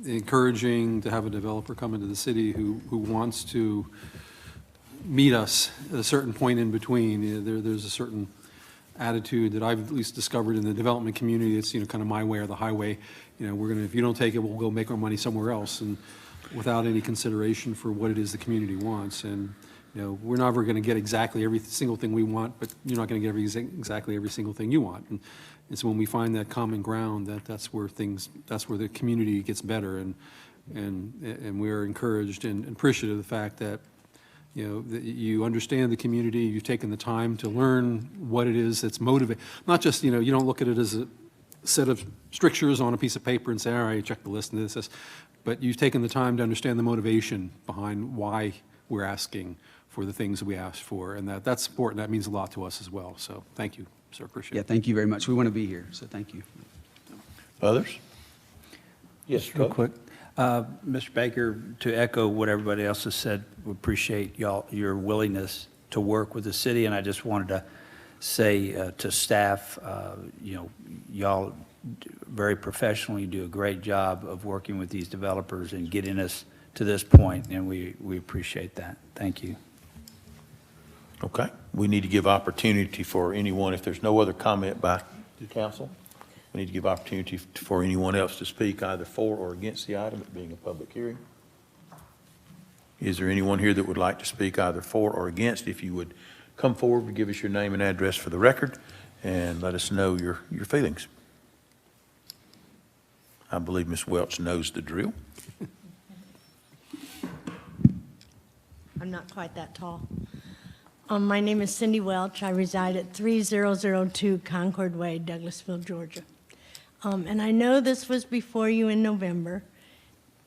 encouraging to have a developer come into the city who wants to meet us at a certain point in between. There's a certain attitude that I've at least discovered in the development community. It's, kind of my way or the highway. If you don't take it, we'll go make our money somewhere else, and without any consideration for what it is the community wants. And we're never going to get exactly every single thing we want, but you're not going to get exactly every single thing you want. And it's when we find that common ground that's where the community gets better. And we're encouraged and appreciative of the fact that that you understand the community, you've taken the time to learn what it is that's motivating. Not just, you don't look at it as a set of strictures on a piece of paper and say, all right, check the list and this, but you've taken the time to understand the motivation behind why we're asking for the things that we asked for, and that's important. That means a lot to us as well. So thank you, sir. Appreciate it. Yeah, thank you very much. We want to be here, so thank you. Others? Yes, Just real quick. Mr. Baker, to echo what everybody else has said, we appreciate your willingness to work with the city, and I just wanted to say to staff, y'all very professionally do a great job of working with these developers and getting us to this point, and we appreciate that. Thank you. Okay. We need to give opportunity for anyone, if there's no other comment by the council. We need to give opportunity for anyone else to speak either for or against the item, it being a public hearing. Is there anyone here that would like to speak either for or against? If you would come forward and give us your name and address for the record and let us know your feelings. I believe Ms. Welch knows the drill. I'm not quite that tall. My name is Cindy Welch. I reside at 3002 Concord Way, Douglasville, Georgia. And I know this was before you in November.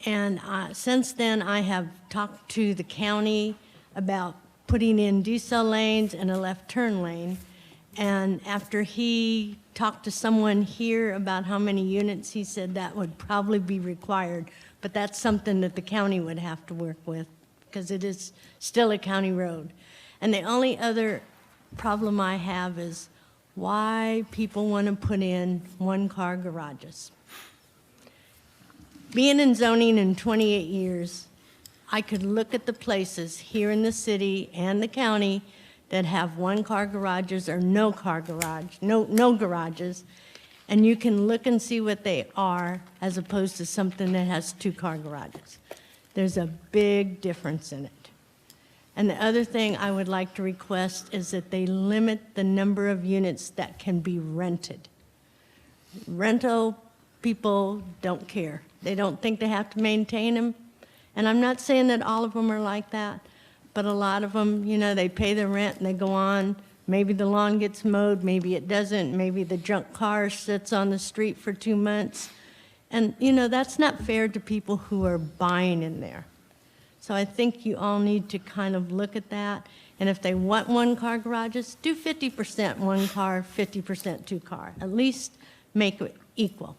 And since then, I have talked to the county about putting in decel lanes and a left turn lane. And after he talked to someone here about how many units, he said that would probably be required. But that's something that the county would have to work with because it is still a county road. And the only other problem I have is why people want to put in one-car garages. Being in zoning in 28 years, I could look at the places here in the city and the county that have one-car garages or no-car garage, no garages, and you can look and see what they are as opposed to something that has two-car garages. There's a big difference in it. And the other thing I would like to request is that they limit the number of units that can be rented. Rental people don't care. They don't think they have to maintain them. And I'm not saying that all of them are like that, but a lot of them, you know, they pay the rent and they go on. Maybe the lawn gets mowed, maybe it doesn't. Maybe the junk car sits on the street for 2 months. And, you know, that's not fair to people who are buying in there. So I think you all need to kind of look at that. And if they want one-car garages, do 50% one car, 50% two car. At least make it equal.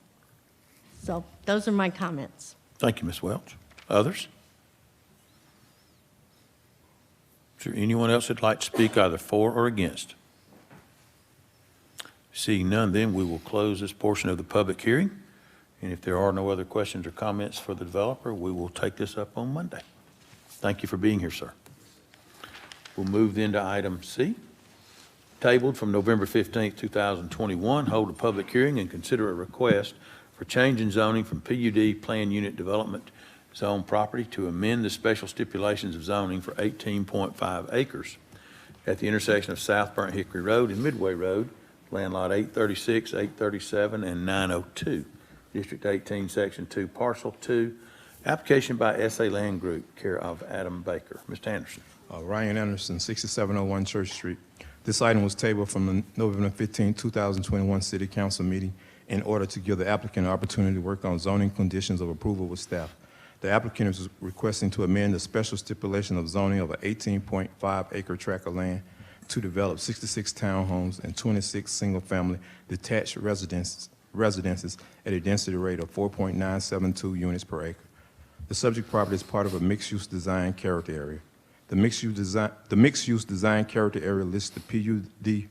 So those are my comments. Thank you, Ms. Welch. Others? Is there anyone else that'd like to speak either for or against? Seeing none, then we will close this portion of the public hearing. And if there are no other questions or comments for the developer, we will take this up on Monday. Thank you for being here, sir. We'll move then to item C. Tabled from November 15th, 2021, hold a public hearing and consider a request for change in zoning from PUD Plan Unit Development Zone property to amend the special stipulations of zoning for 18.5 acres at the intersection of South Burnt Hickory Road and Midway Road, land lot 836, 837, and 902, District 18, Section 2, Parcel 2, application by SA Land Group, care of Adam Baker. Mr. Anderson. Ryan Anderson, 6701 Church Street. This item was tabled from the November 15, 2021 City Council meeting in order to give the applicant an opportunity to work on zoning conditions of approval with staff. The applicant is requesting to amend the special stipulation of zoning of an 18.5 acre tract of land to develop 66 townhomes and 26 single-family detached residences at a density rate of 4.972 units per acre. The subject property is part of a mixed-use design character area. The mixed-use design character area lists the PUD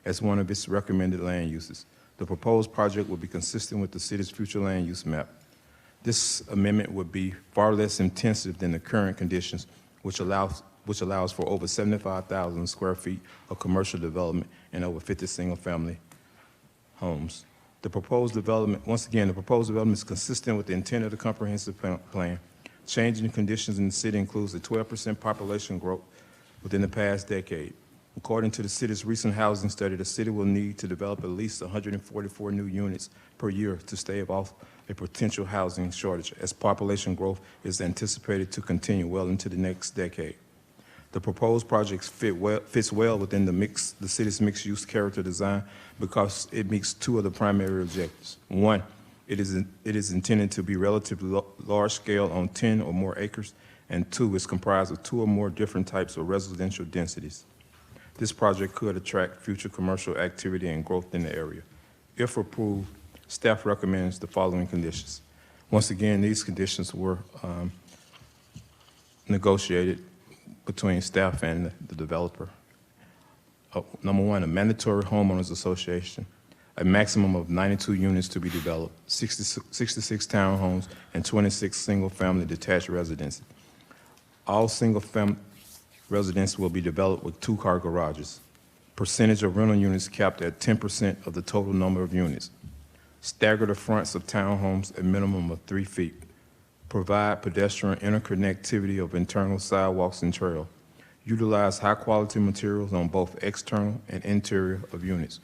as one of its recommended land uses. The proposed project will be consistent with the city's future land use map. This amendment would be far less intensive than the current conditions, which allows for over 75,000 square feet of commercial development and over 50 single-family homes. The proposed development, once again, the proposed development is consistent with the intent of the comprehensive plan. Changing conditions in the city includes a 12% population growth within the past decade. According to the city's recent housing study, the city will need to develop at least 144 new units per year to stave off a potential housing shortage, as population growth is anticipated to continue well into the next decade. The proposed project fits well within the city's mixed-use character design because it meets two of the primary objectives. One, it is intended to be relatively large-scale on 10 or more acres, and two, is comprised of 2 or more different types of residential densities. This project could attract future commercial activity and growth in the area. If approved, staff recommends the following conditions. Once again, these conditions were negotiated between staff and the developer. Number one, a mandatory homeowners association, a maximum of 92 units to be developed, 66 townhomes, and 26 single-family detached residences. All single-family residences will be developed with 2-car garages. Percentage of rental units capped at 10% of the total number of units. Stagger the fronts of townhomes a minimum of 3 feet. Provide pedestrian interconnectivity of internal sidewalks and trail. Utilize high-quality materials on both external and interior of units.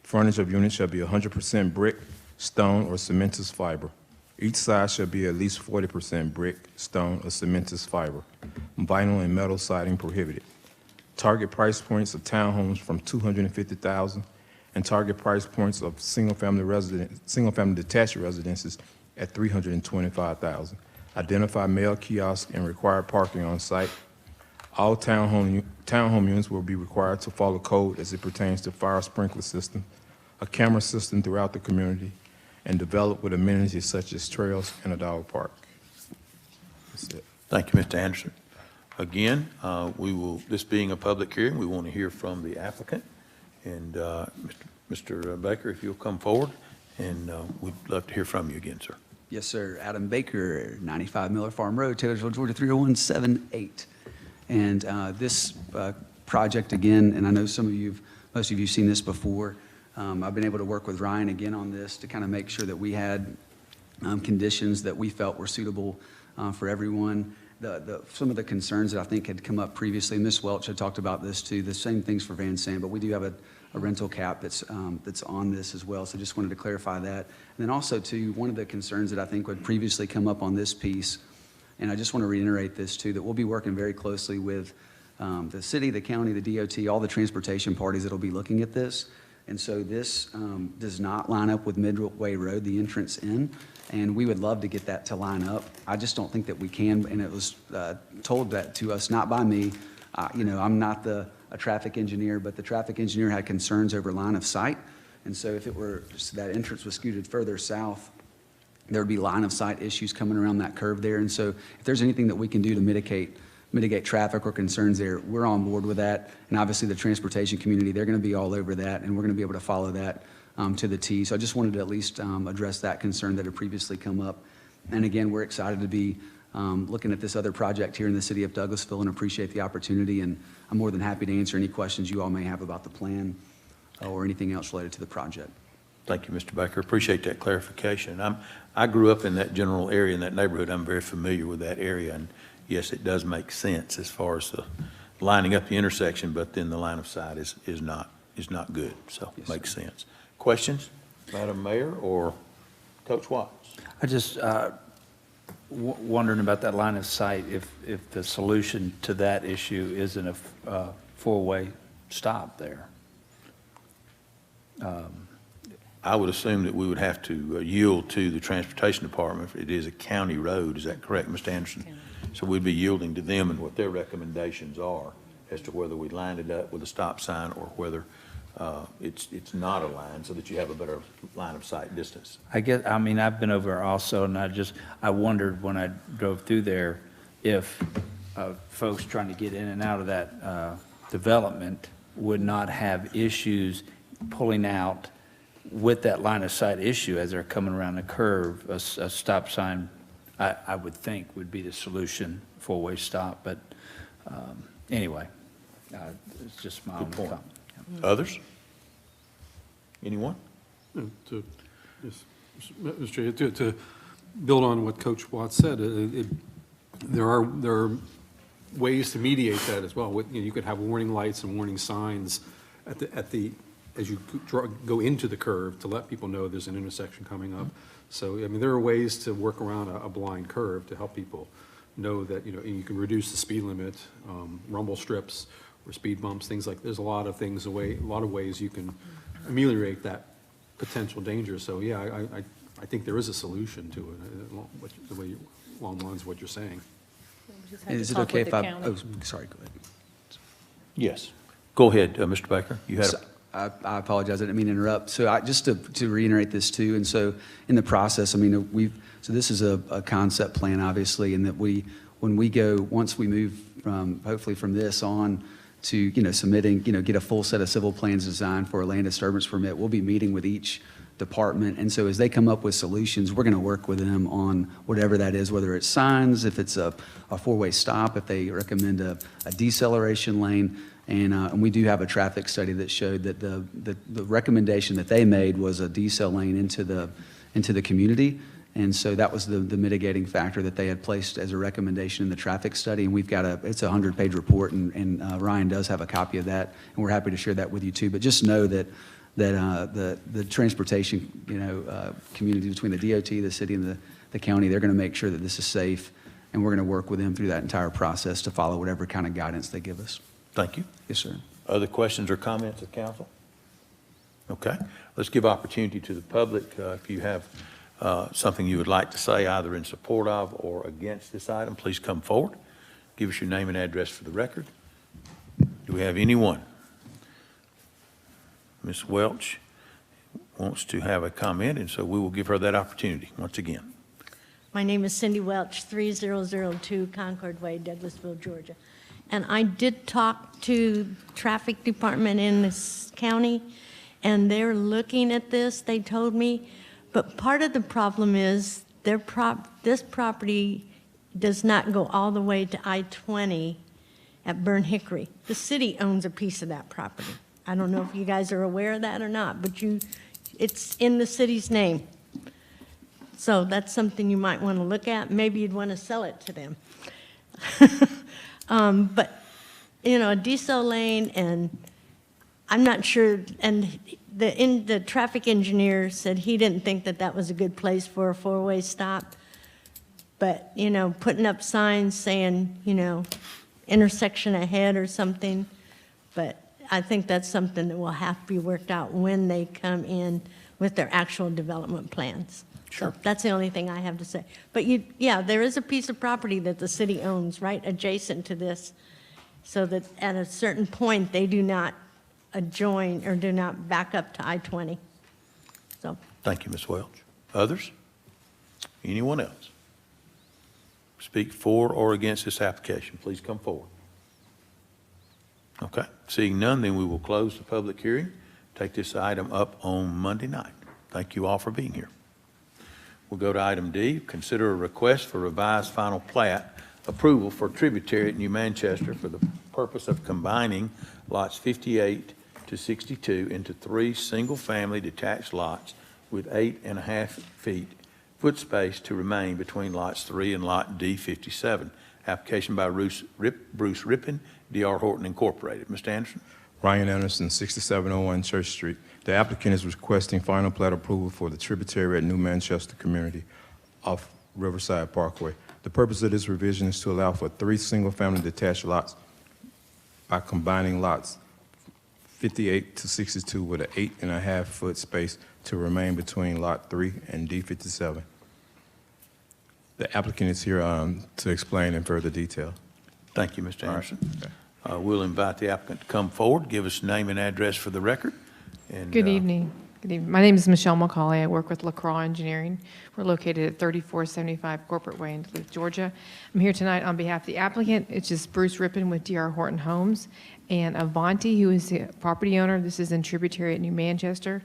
Frontage of units shall be 100% brick, stone, or cementous fiber. Each side shall be at least 40% brick, stone, or cementous fiber. Vinyl and metal siding prohibited. Target price points of townhomes from $250,000 and target price points of single-family detached residences at $325,000. Identify mail kiosk and required parking on site. All townhome units will be required to follow code as it pertains to fire sprinkler system, a camera system throughout the community, and develop with amenities such as trails and a dog park. That's it. Thank you, Mr. Anderson. Again, this being a public hearing, we want to hear from the applicant. And Mr. Baker, if you'll come forward, and we'd love to hear from you again, sir. Yes, sir. Adam Baker, 95 Miller Farm Road, Taylorsville, Georgia, 30178. And this project, again, and I know most of you have seen this before. I've been able to work with Ryan again on this to kind of make sure that we had conditions that we felt were suitable for everyone. Some of the concerns that I think had come up previously, Ms. Welch had talked about this too, the same things for Van Zandt, but we do have a rental cap that's on this as well, so just wanted to clarify that. And then also too, one of the concerns that I think would previously come up on this piece, and I just want to reiterate this too, that we'll be working very closely with the city, the county, the DOT, all the transportation parties that will be looking at this. And so this does not line up with Midway Road, the entrance in, and we would love to get that to line up. I just don't think that we can, and it was told that to us, not by me. I'm not a traffic engineer, but the traffic engineer had concerns over line of sight. And so if it were, that entrance was scooted further south, there would be line of sight issues coming around that curve there. And so if there's anything that we can do to mitigate traffic or concerns there, we're on board with that. And obviously the transportation community, they're going to be all over that, and we're going to be able to follow that to the T. So I just wanted to at least address that concern that had previously come up. And again, we're excited to be looking at this other project here in the city of Douglasville and appreciate the opportunity. And I'm more than happy to answer any questions you all may have about the plan or anything else related to the project. Thank you, Mr. Baker. Appreciate that clarification. I grew up in that general area, in that neighborhood. I'm very familiar with that area. And yes, it does make sense as far as lining up the intersection, but then the line of sight is not good. So Yes, makes sir. sense. Questions, Madam Mayor or Coach Watts? I just wondering about that line of sight, if the solution to that issue isn't a four-way stop there. I would assume that we would have to yield to the Transportation Department if it is a county road. Is that correct, Mr. Anderson? So we'd be yielding to them and what their recommendations are as to whether we lined it up with a stop sign or whether it's not a line, so that you have a better line of sight distance. I've been over also, and I wondered when I drove through there if folks trying to get in and out of that development would not have issues pulling out with that line of sight issue as they're coming around the curve. A stop sign, I would think, would be the solution, four-way stop. But anyway, it's just my own Good point. thought. Others? Anyone? Yes, Mr. Chair, to build on what Coach Watts said, there are ways to mediate that as well. You could have warning lights and warning signs as you go into the curve to let people know there's an intersection coming up. So, there are ways to work around a blind curve to help people know that, you can reduce the speed limit, rumble strips or speed bumps, things like, there's a lot of ways you can ameliorate that potential danger. So, yeah, I think there is a solution to it, along the lines of what you're saying. Is it okay if I, sorry, go ahead. Yes. Go ahead, Mr. Baker. You had I apologize, I didn't mean to interrupt. So just to reiterate this too, and so in the process, so this is a concept plan, obviously, and that once we move hopefully from this on to, submitting, get a full set of civil plans designed for a land disturbance permit, we'll be meeting with each department. And so as they come up with solutions, we're going to work with them on whatever that is, whether it's signs, if it's a four-way stop, if they recommend a deceleration lane. And we do have a traffic study that showed that the recommendation that they made was a decel lane into the community. And so that was the mitigating factor that they had placed as a recommendation in the traffic study. And we've got it's a 100-page report, and Ryan does have a copy of that, and we're happy to share that with you too. But just know that the transportation, community between the DOT, the city, and the county, they're going to make sure that this is safe, and we're going to work with them through that entire process to follow whatever kind of guidance they give us. Thank you. Yes, sir. Other questions or comments of council? Okay, let's give opportunity to the public. If you have something you would like to say either in support of or against this item, please come forward. Give us your name and address for the record. Do we have anyone? Ms. Welch wants to have a comment, and so we will give her that opportunity once again. My name is Cindy Welch, 3002 Concord Way, Douglasville, Georgia. And I did talk to traffic department in this county, and they're looking at this, they told me. But part of the problem is this property does not go all the way to I-20 at Burn Hickory. The city owns a piece of that property. I don't know if you guys are aware of that or not, but it's in the city's name. So that's something you might want to look at. Maybe you'd want to sell it to them. But, a decel lane, and I'm not sure, and the traffic engineer said he didn't think that was a good place for a four-way stop. But, putting up signs saying, intersection ahead or something. But I think that's something that will have to be worked out when they come in with their actual development plans. Sure. So that's the only thing I have to say. But there is a piece of property that the city owns right adjacent to this, so that at a certain point, they do not adjoin or do not back up to I-20. So. Thank you, Ms. Welch. Others? Anyone else? Speak for or against this application, please come forward. Okay, seeing none, then we will close the public hearing, take this item up on Monday night. Thank you all for being here. We'll go to item D, consider a request for revised final plat approval for tributary at New Manchester for the purpose of combining lots 58 to 62 into 3 single-family detached lots with 8.5 feet foot space to remain between lots 3 and lot D57. Application by Bruce Rippin, D.R. Horton Incorporated. Mr. Anderson. Ryan Anderson, 6701 Church Street. The applicant is requesting final plat approval for the tributary at New Manchester community off Riverside Parkway. The purpose of this revision is to allow for 3 single-family detached lots by combining lots 58 to 62 with an 8.5 foot space to remain between lot 3 and D57. The applicant is here to explain in further detail. Thank you, Mr. Anderson. Okay. We'll invite the applicant to come forward, give us name and address for the record. And, Good evening. Good evening. My name is Michelle McCauley. I work with LaCroix Engineering. We're located at 3475 Corporate Way in Duluth, Georgia. I'm here tonight on behalf of the applicant. It's just Bruce Rippin with D.R. Horton Homes and Avanti, who is the property owner. This is in tributary at New Manchester.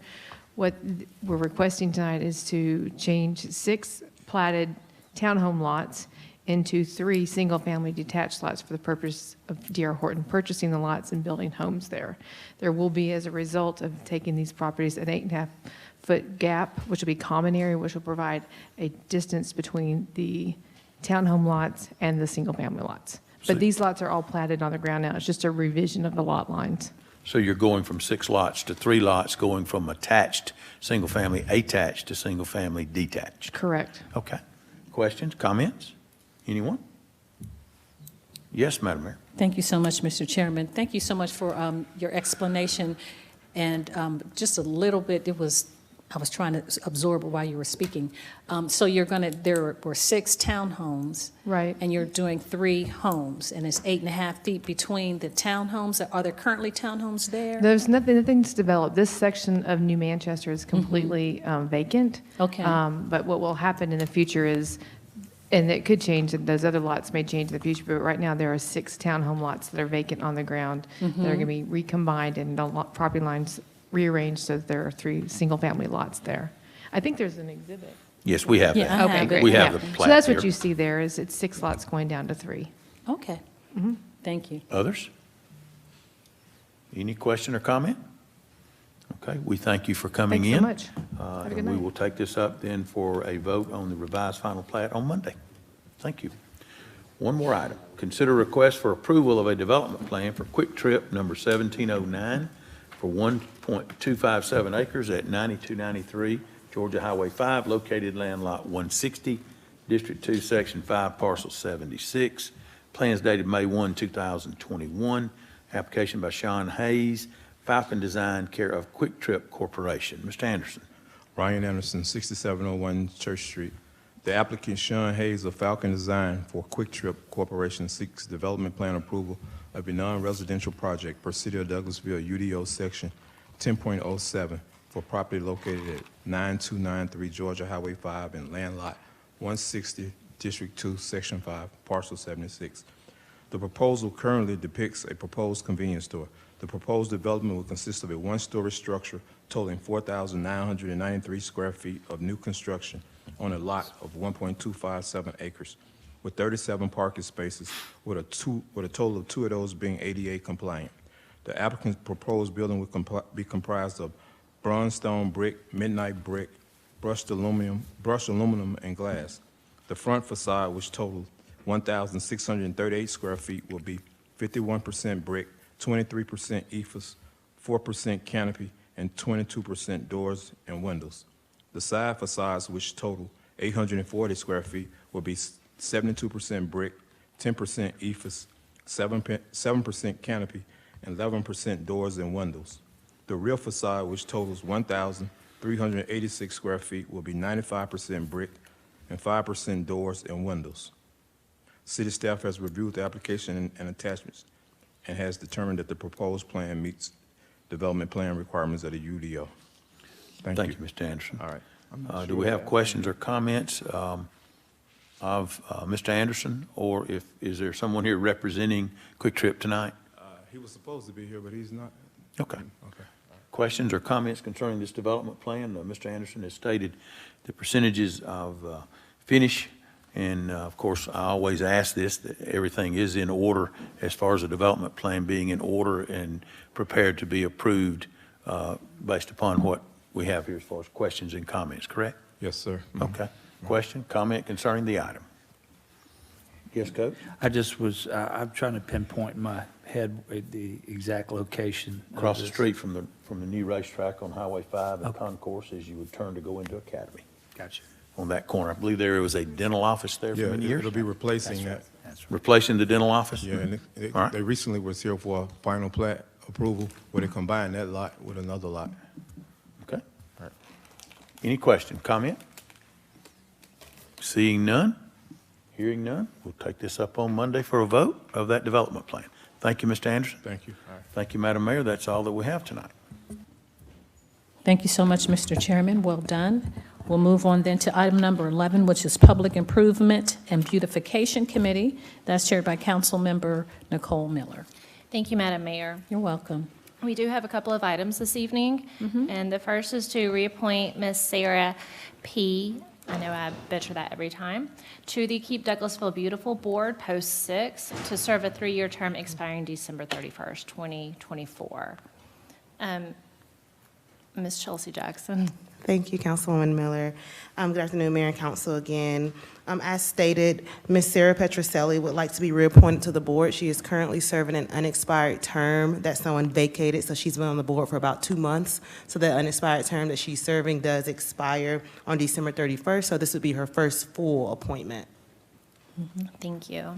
What we're requesting tonight is to change 6 platted townhome lots into 3 single-family detached lots for the purpose of D.R. Horton purchasing the lots and building homes there. There will be, as a result of taking these properties, an 8.5-foot gap, which will be common area, which will provide a distance between the townhome lots and the single-family lots. But these lots are all platted on the ground now. It's just a revision of the lot lines. So you're going from 6 lots to 3 lots, going from attached, single-family attached to single-family detached. Correct. Okay. Questions, comments? Anyone? Yes, Madam Mayor. Thank you so much, Mr. Chairman. Thank you so much for your explanation. And just a little bit, I was trying to absorb while you were speaking. So there were 6 townhomes. Right. And you're doing 3 homes, and it's 8.5 feet between the townhomes. Are there currently townhomes there? There's nothing's developed. This section of New Manchester is completely vacant. Okay. But what will happen in the future is, and it could change, and those other lots may change in the future, but right now there are 6 townhome lots that are vacant on the ground that are going to be recombined, and the property lines rearranged so that there are 3 single-family lots there. I think there's an exhibit. Yes, we have Yeah, that. I Okay, have great. it. We have Yeah. the So plat that's here. what you see there, is it's 6 lots going down to 3. Okay. Thank you. Others? Any question or comment? Okay, we thank you for coming Thanks so in. much. Have a good And we night. will take this up then for a vote on the revised final plat on Monday. Thank you. One more item. Consider request for approval of a development plan for Quick Trip number 1709 for 1.257 acres at 9293 Georgia Highway 5, located land lot 160, District 2, Section 5, Parcel 76. Plans dated May 1, 2021. Application by Sean Hayes, Falcon Design, care of Quick Trip Corporation. Mr. Anderson. Ryan Anderson, 6701 Church Street. The applicant, Sean Hayes of Falcon Design for Quick Trip Corporation, seeks development plan approval of a non-residential project per City of Douglasville UDO Section 10.07 for property located at 9293 Georgia Highway 5 and land lot 160, District 2, Section 5, Parcel 76. The proposal currently depicts a proposed convenience store. The proposed development will consist of a 1-story structure totaling 4,993 square feet of new construction on a lot of 1.257 acres with 37 parking spaces, with a total of 2 of those being ADA compliant. The applicant's proposed building will be comprised of bronze stone brick, midnight brick, brushed aluminum, and glass. The front facade, which totals 1,638 square feet, will be 51% brick, 23% ephes, 4% canopy, and 22% doors and windows. The side facades, which total 840 square feet, will be 72% brick, 10% ephes, 7% canopy, and 11% doors and windows. The rear facade, which totals 1,386 square feet, will be 95% brick and 5% doors and windows. City staff has reviewed the application and attachments and has determined that the proposed plan meets development plan requirements of the UDO. Thank you. Mr. Anderson. All right. Do we have questions or comments of Mr. Anderson, or is there someone here representing Quick Trip tonight? He was supposed to be here, but he's not. Okay. Okay. Questions or comments concerning this development plan? Mr. Anderson has stated the percentages of finish, and of course, I always ask this, that everything is in order as far as the development plan being in order and prepared to be approved based upon what we have here as far as questions and comments, correct? Yes, sir. Okay. Question, comment concerning the item? Yes, Coach? I just was, I'm trying to pinpoint in my head the exact location. of Across the this. street from the new racetrack on Highway 5 and Okay. Concourse as you would turn to go into Academy. Gotcha. On that corner. I believe there was a dental office there for Yeah, many years. it'll be replacing that. That's right. Replacing the dental office? Yeah, and All right. they recently was here for a final plat approval where they combined that lot with another lot. Okay. Any question, comment? Seeing none, hearing none, we'll take this up on Monday for a vote of that development plan. Thank you, Mr. Anderson. Thank you. All right. Thank you, Madam Mayor. That's all that we have tonight. Thank you so much, Mr. Chairman. Well done. We'll move on then to item number 11, which is Public Improvement and Beautification Committee. That's chaired by Councilmember Nicole Miller. Thank you, Madam Mayor. You're welcome. We do have a couple of items this evening, and the first is to reappoint Ms. Sarah P., I know I butcher that every time, to the Keep Douglasville Beautiful Board, Post 6, to serve a 3-year term expiring December 31st, 2024. Ms. Chelsea Jackson. Thank you, Councilwoman Miller. Good afternoon, Mayor and Council again. As stated, Ms. Sarah Petroselli would like to be reappointed to the board. She is currently serving an unexpired term that someone vacated, so she's been on the board for about 2 months. So that unexpired term that she's serving does expire on December 31st, so this would be her first full appointment. Thank you.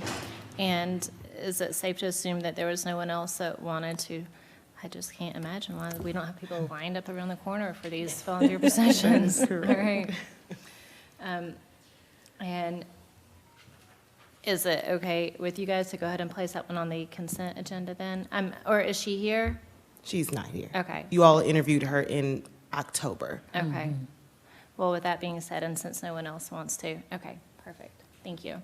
And is it safe to assume that there was no one else that wanted to? I just can't imagine why we don't have people lined up around the corner for these volunteer positions. All right. And is it okay with you guys to go ahead and place that one on the consent agenda then? Or is she here? She's not here. Okay. You all interviewed her in October. Okay. Well, with that being said, and since no one else wants to, okay, perfect. Thank you.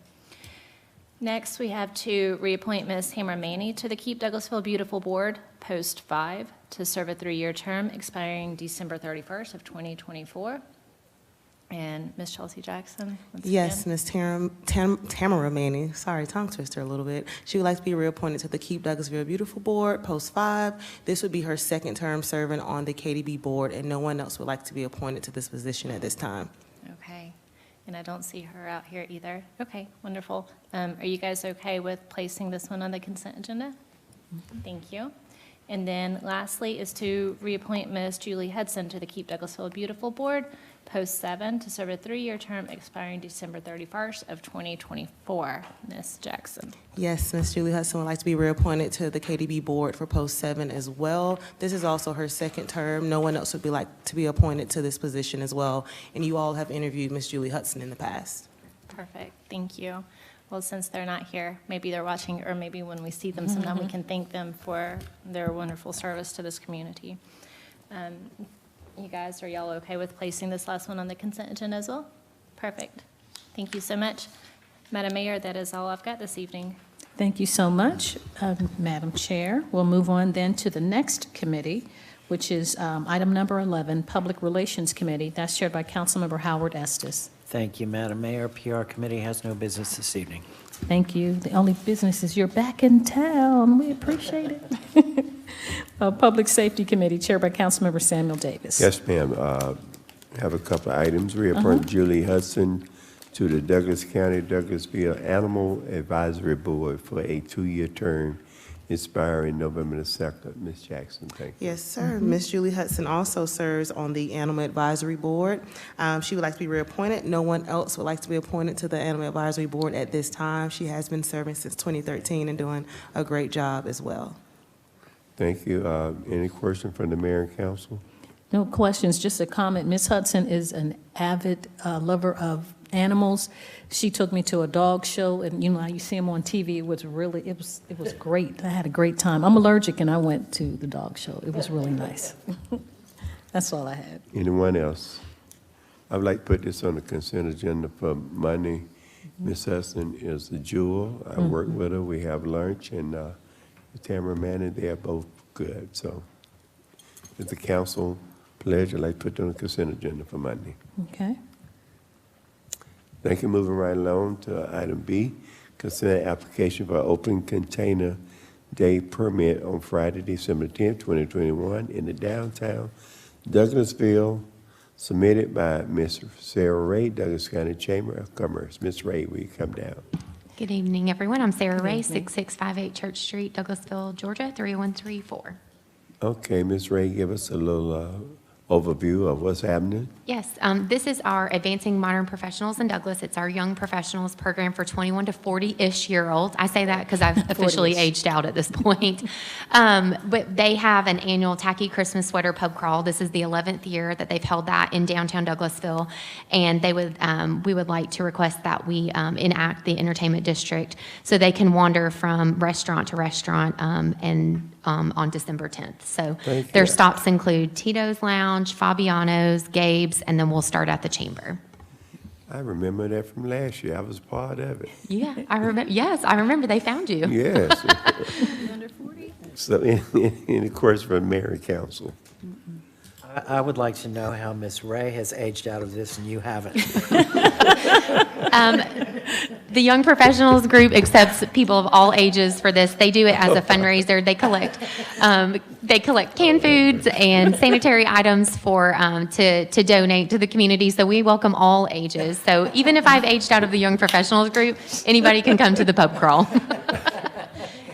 Next, we have to reappoint Ms. Tamara Maney to the Keep Douglasville Beautiful Board, Post 5, to serve a 3-year term expiring December 31st of 2024. And Ms. Chelsea Jackson, once Yes, again. Ms. Tamara Manning, sorry, tongue twister a little bit. She would like to be reappointed to the Keep Douglasville Beautiful Board, Post 5. This would be her second term serving on the KDB Board, and no one else would like to be appointed to this position at this time. Okay, and I don't see her out here either. Okay, wonderful. Are you guys okay with placing this one on the consent agenda? Thank you. And then lastly is to reappoint Ms. Julie Hudson to the Keep Douglasville Beautiful Board, Post 7, to serve a 3-year term expiring December 31st of 2024. Ms. Jackson. Yes, Ms. Julie Hudson would like to be reappointed to the KDB Board for Post 7 as well. This is also her second term. No one else would be like to be appointed to this position as well. And you all have interviewed Ms. Julie Hudson in the past. Perfect, thank you. Well, since they're not here, maybe they're watching, or maybe when we see them sometime, we can thank them for their wonderful service to this community. You guys, are y'all okay with placing this last one on the consent agenda as well? Perfect. Thank you so much. Madam Mayor, that is all I've got this evening. Thank you so much, Madam Chair. We'll move on then to the next committee, which is item number 11, Public Relations Committee. That's chaired by Councilmember Howard Estes. Thank you, Madam Mayor. PR Committee has no business this evening. Thank you. The only business is you're back in town. We appreciate it. Public Safety Committee, chaired by Councilmember Samuel Davis. Yes, ma'am. Have a couple of items. Reappoint Julie Hudson to the Douglas County Douglasville Animal Advisory Board for a 2-year term expiring November the 2nd. Ms. Jackson, thank you. Yes, sir. Ms. Julie Hudson also serves on the Animal Advisory Board. She would like to be reappointed. No one else would like to be appointed to the Animal Advisory Board at this time. She has been serving since 2013 and doing a great job as well. Thank you. Any question from the mayor and council? No questions, just a comment. Ms. Hudson is an avid lover of animals. She took me to a dog show, and you know how you see them on TV. It was really, it was great. I had a great time. I'm allergic, and I went to the dog show. It was really nice. That's all I had. Anyone else? I would like to put this on the consent agenda for Monday. Ms. Hudson is a jewel. I work with her. We have lunch, and Tamara Manning, they are both good. So it's the council pledge. I'd like to put it on the consent agenda for Monday. Okay. Thank you. Moving right along to item B, consider application for open container day permit on Friday, December 10th, 2021 in the downtown Douglasville, submitted by Ms. Sarah Ray, Douglas County Chamber of Commerce. Ms. Ray, will you come down? Good evening, everyone. I'm Sarah Ray, 6658 Church Street, Douglasville, Georgia, 30134. Okay, Ms. Ray, give us a little overview of what's happening. Yes, this is our Advancing Modern Professionals in Douglas. It's our Young Professionals program for 21 to 40-ish year olds. I say that because I've officially aged out at this point. But they have an annual Tacky Christmas Sweater Pub Crawl. This is the 11th year that they've held that in downtown Douglasville. And they would, we would like to request that we enact the entertainment district so they can wander from restaurant to restaurant on December 10th. So their stops include Tito's Lounge, Fabiano's, Gabe's, and then we'll start at the Chamber. I remember that from last year. I was part of it. Yeah, I remember. Yes, I remember they found you. Yes. Under 40? So, any question from Mayor and Council? I would like to know how Ms. Ray has aged out of this and you haven't. The Young Professionals group accepts people of all ages for this. They do it as a fundraiser. They collect canned foods and sanitary items for to donate to the community. So we welcome all ages. So even if I've aged out of the Young Professionals group, anybody can come to the pub crawl,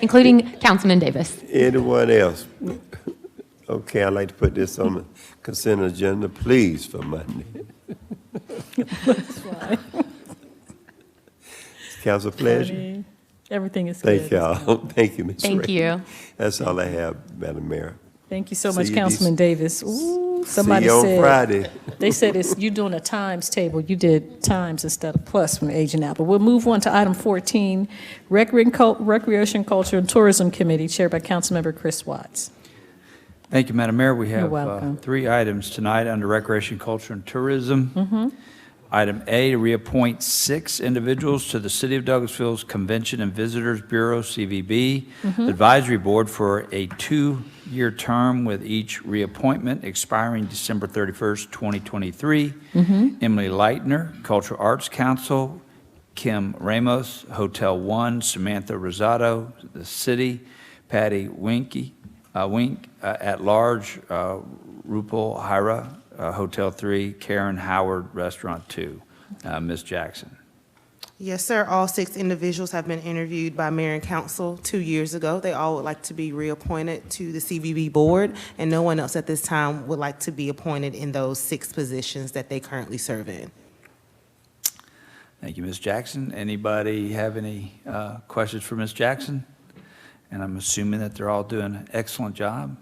including Councilman Davis. Anyone else? Okay, I'd like to put this on the consent agenda, please, for Monday. Council pleasure. Everything is good. Thank y'all. Thank you, Ms. Thank Ray. you. That's all I have, Madam Mayor. Thank you so much, See you Councilman Davis. Ooh, somebody See you on said, Friday. They said you're doing a times table. You did times instead of plus when aging out. But we'll move on to item 14, Recreation, Culture, and Tourism Committee, chaired by Councilmember Chris Watts. Thank you, Madam Mayor. We You're have welcome. 3 items tonight under Recreation, Culture, and Tourism. Item A, to reappoint 6 individuals to the City of Douglasville's Convention and Visitors Bureau, CVB, Advisory Board for a 2-year term with each reappointment expiring December 31st, 2023. Emily Leitner, Cultural Arts Council, Kim Ramos, Hotel One, Samantha Rosado, the City, Patty Wink, at large, Rupal Hira, Hotel 3, Karen Howard, Restaurant 2. Ms. Jackson. Yes, sir. All 6 individuals have been interviewed by mayor and council 2 years ago. They all would like to be reappointed to the CVB board, and no one else at this time would like to be appointed in those 6 positions that they currently serve in. Thank you, Ms. Jackson. Anybody have any questions for Ms. Jackson? And I'm assuming that they're all doing an excellent job.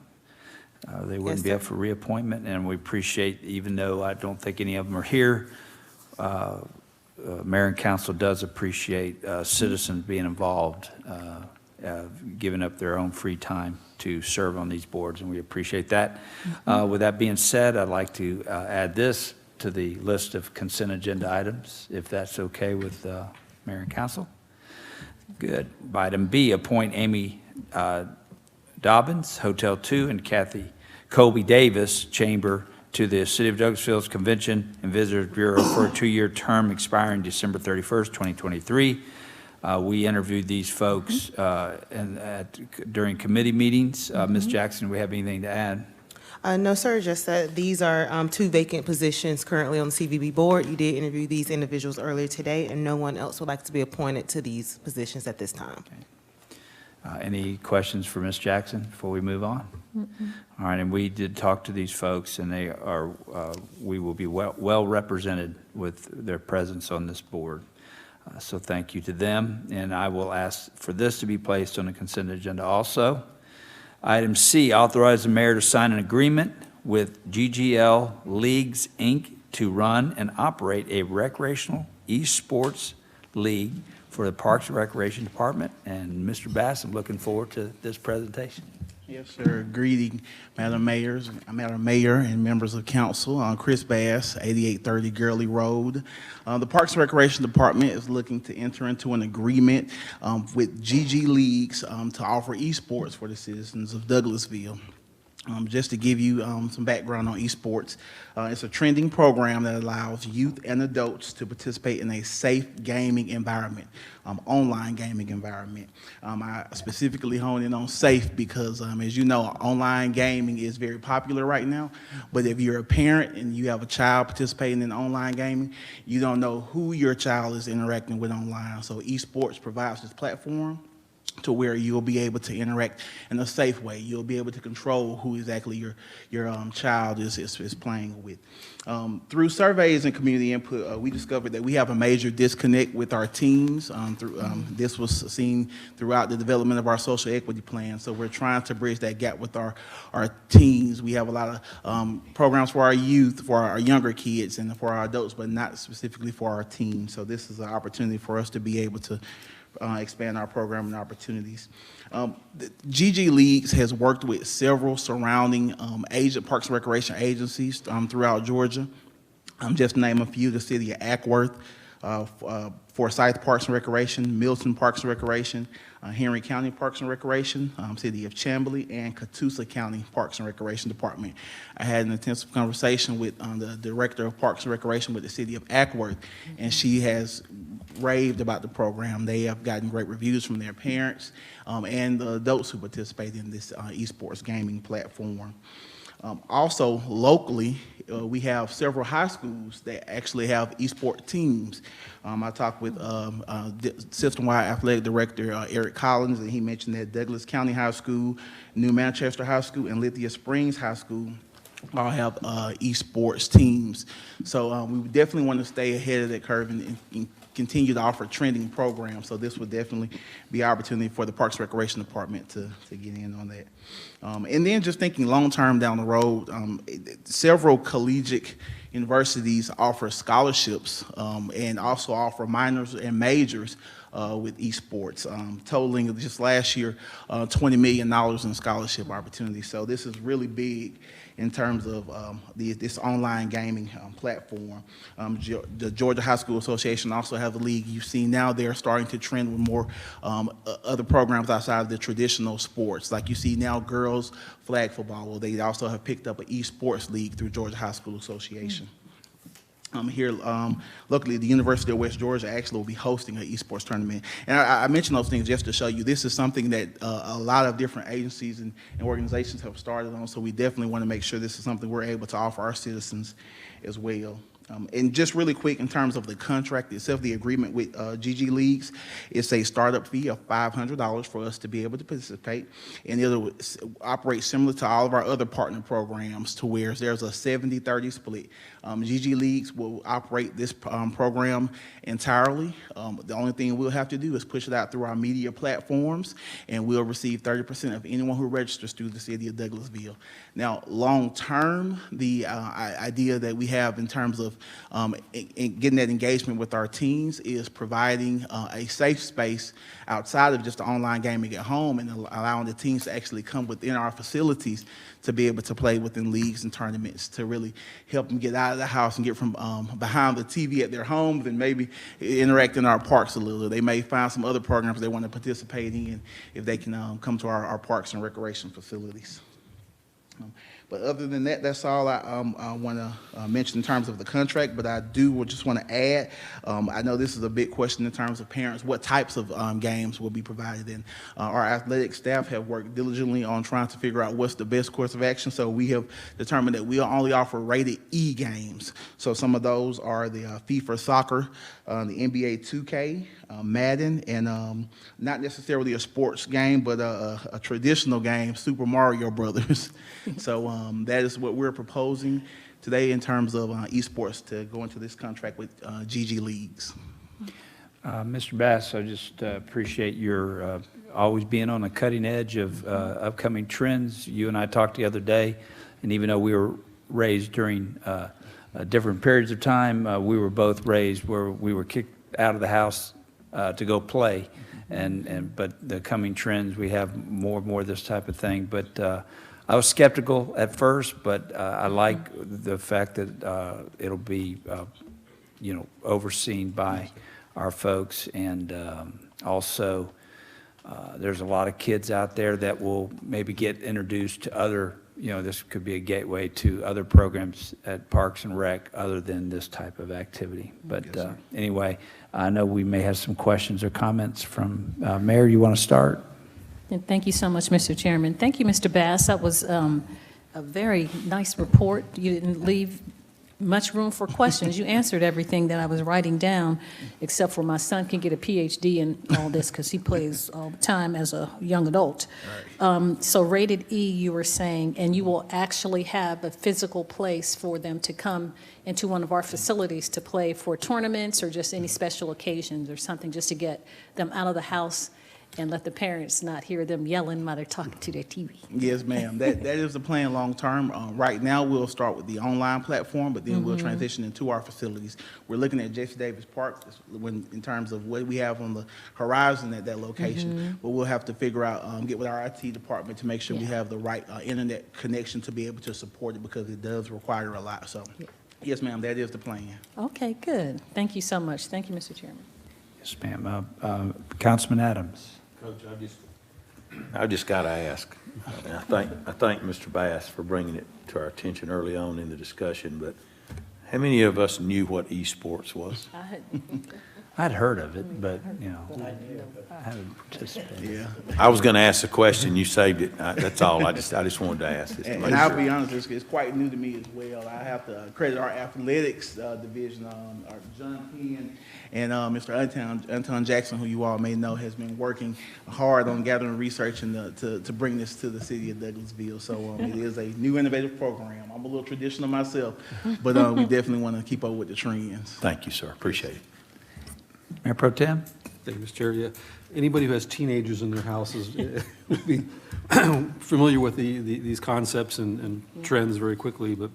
They wouldn't be up for reappointment, and we appreciate, even though I don't think any of them are here, Mayor and Council does appreciate citizens being involved, giving up their own free time to serve on these boards, and we appreciate that. With that being said, I'd like to add this to the list of consent agenda items, if that's okay with Mayor and Council. Good. Item B, appoint Amy Dobbins, Hotel 2, and Kathy Colby Davis, Chamber, to the City of Douglasville's Convention and Visitors Bureau for a 2-year term expiring December 31st, 2023. We interviewed these folks during committee meetings. Ms. Jackson, do we have anything to add? No, sir, just that these are 2 vacant positions currently on the CVB board. You did interview these individuals earlier today, and no one else would like to be appointed to these positions at this time. Okay. Any questions for Ms. Jackson before we move on? All right, and we did talk to these folks, and they are, we will be well represented with their presence on this board. So thank you to them, and I will ask for this to be placed on the consent agenda also. Item C, authorize the mayor to sign an agreement with GGL Leagues, Inc. to run and operate a recreational esports league for the Parks and Recreation Department. And Mr. Bass, I'm looking forward to this presentation. Yes, sir. Greeting, Madam Mayor and members of council. Chris Bass, 8830 Gurley Road. The Parks and Recreation Department is looking to enter into an agreement with GG Leagues to offer esports for the citizens of Douglasville. Just to give you some background on esports, it's a trending program that allows youth and adults to participate in a safe gaming environment, online gaming environment. I specifically hone in on safe because, as you know, online gaming is very popular right now. But if you're a parent and you have a child participating in online gaming, you don't know who your child is interacting with online. So esports provides this platform to where you'll be able to interact in a safe way. You'll be able to control who exactly your child is playing with. Through surveys and community input, we discovered that we have a major disconnect with our teens. This was seen throughout the development of our social equity plan. So we're trying to bridge that gap with our teens. We have a lot of programs for our youth, for our younger kids, and for our adults, but not specifically for our teens. So this is an opportunity for us to be able to expand our program and opportunities. GG Leagues has worked with several surrounding Parks and Recreation agencies throughout Georgia. Just to name a few: the city of Ackworth, Forsyth Parks and Recreation, Milton Parks and Recreation, Henry County Parks and Recreation, City of Chamblee, and Catoosa County Parks and Recreation Department. I had an intensive conversation with the Director of Parks and Recreation with the City of Ackworth, and she has raved about the program. They have gotten great reviews from their parents and the adults who participate in this esports gaming platform. Also, locally, we have several high schools that actually have esports teams. I talked with System-wide Athletic Director Eric Collins, and he mentioned that Douglas County High School, New Manchester High School, and Lithia Springs High School all have esports teams. So we definitely want to stay ahead of that curve and continue to offer trending programs. So this would definitely be an opportunity for the Parks and Recreation Department to get in on that. And then just thinking long-term down the road, several collegiate universities offer scholarships and also offer minors and majors with esports, totaling just last year $20 million in scholarship opportunities. So this is really big in terms of this online gaming platform. The Georgia High School Association also has a league. You see now they're starting to trend with more other programs outside of the traditional sports. Like you see now girls flag football. Well, they also have picked up an esports league through Georgia High School Association. Here locally, the University of West Georgia actually will be hosting an esports tournament. And I mention those things just to show you this is something that a lot of different agencies and organizations have started on, so we definitely want to make sure this is something we're able to offer our citizens as well. And just really quick, in terms of the contract itself, the agreement with GG Leagues, it's a startup fee of $500 for us to be able to participate, and it'll operate similar to all of our other partner programs, to where there's a 70-30 split. GG Leagues will operate this program entirely. The only thing we'll have to do is push it out through our media platforms, and we'll receive 30% of anyone who registers through the city of Douglasville. Now, long term, the idea that we have in terms of in getting that engagement with our teens is providing a safe space outside of just the online gaming at home, and allowing the teens to actually come within our facilities to be able to play within leagues and tournaments, to really help them get out of the house and get from behind the TV at their homes and maybe interact in our parks a little. They may find some other programs they want to participate in if they can come to our parks and recreation facilities. But other than that, that's all I want to mention in terms of the contract. But I just want to add, I know this is a big question in terms of parents, what types of games will be provided. And our athletic staff have worked diligently on trying to figure out what's the best course of action. So we have determined that we'll only offer rated E games. So some of those are the FIFA soccer, the NBA 2K, Madden, and not necessarily a sports game, but a traditional game, Super Mario Brothers. So that is what we're proposing today in terms of esports to go into this contract with GG Leagues. Mr. Bass, I just appreciate your always being on the cutting edge of upcoming trends. You and I talked the other day, and even though we were raised during different periods of time, we were both raised where we were kicked out of the house to go play. But the coming trends, we have more and more of this type of thing. But I was skeptical at first, but I like the fact that it'll be, overseen by our folks. And also, there's a lot of kids out there that will maybe get introduced to other, this could be a gateway to other programs at Parks and Rec other than this type of activity. But anyway, I know we may have some questions or comments from Mayor. You want to start? And thank you so much, Mr. Chairman. Thank you, Mr. Bass. That was a very nice report. You didn't leave much room for questions. You answered everything that I was writing down, except for my son can get a PhD in all this because he plays all the time as a young adult. Right. So rated E, you were saying, and you will actually have a physical place for them to come into one of our facilities to play for tournaments or just any special occasions or something, just to get them out of the house and let the parents not hear them yelling while they're talking to their TV. Yes, ma'am. That is the plan long term. Right now, we'll start with the online platform, but then we'll transition into our facilities. We're looking at J.C. Davis Park in terms of what we have on the horizon at that location. But we'll have to figure out, get with our IT department to make sure we have the right internet connection to be able to support it, because it does require a lot. So, yes, ma'am, that is the plan. Okay, good. Thank you so much. Thank you, Mr. Chairman. Yes, ma'am. Councilman Adams. Coach, I just got to ask, and I thank Mr. Bass for bringing it to our attention early on in the discussion, but how many of us knew what esports was? I'd heard of it, but, I haven't participated. Yeah. I was going to ask the question, you saved it. That's all. I just wanted to ask. And I'll be honest, it's quite new to me as well. I have to credit our athletics division, our John Penn and Mr. Anton Jackson, who you all may know, has been working hard on gathering research and to bring this to the city of Douglasville. So it is a new innovative program. I'm a little traditional myself, but we definitely want to keep up with the trends. Thank you, sir. Appreciate it. Mayor Pro Tem? Thank you, Mr. Chair. Yeah. Anybody who has teenagers in their houses will be familiar with these concepts and trends very quickly. But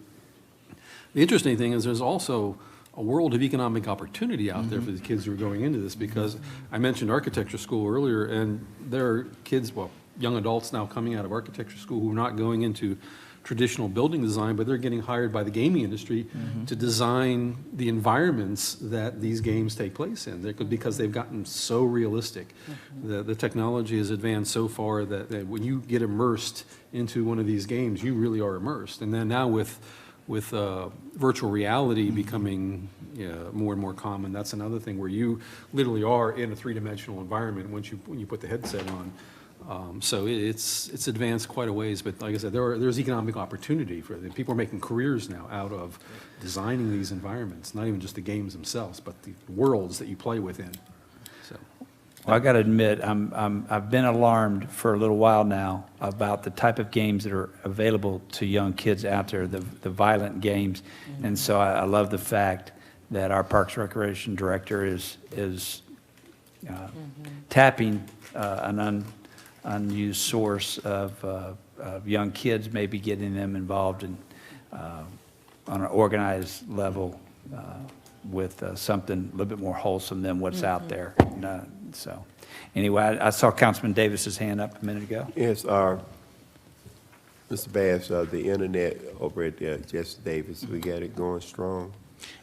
the interesting thing is there's also a world of economic opportunity out there for the kids who are going into this, because I mentioned architecture school earlier, and there are kids, well, young adults now coming out of architecture school who are not going into traditional building design, but they're getting hired by the gaming industry to design the environments that these games take place in. Because they've gotten so realistic. The technology has advanced so far that when you get immersed into one of these games, you really are immersed. And then now with virtual reality becoming more and more common, that's another thing where you literally are in a three-dimensional environment when you put the headset on. So it's advanced quite a ways, but like I said, there's economic opportunity for them. People are making careers now out of designing these environments, not even just the games themselves, but the worlds that you play within. So, Well, I got to admit, I've been alarmed for a little while now about the type of games that are available to young kids out there, the violent games. And so I love the fact that our Parks and Recreation Director is tapping an unused source of young kids, maybe getting them involved in, on an organized level with something a little bit more wholesome than what's out there. So anyway, I saw Councilman Davis's hand up a minute ago. Yes, Mr. Bass, the internet over at Jesse Davis, we got it going strong.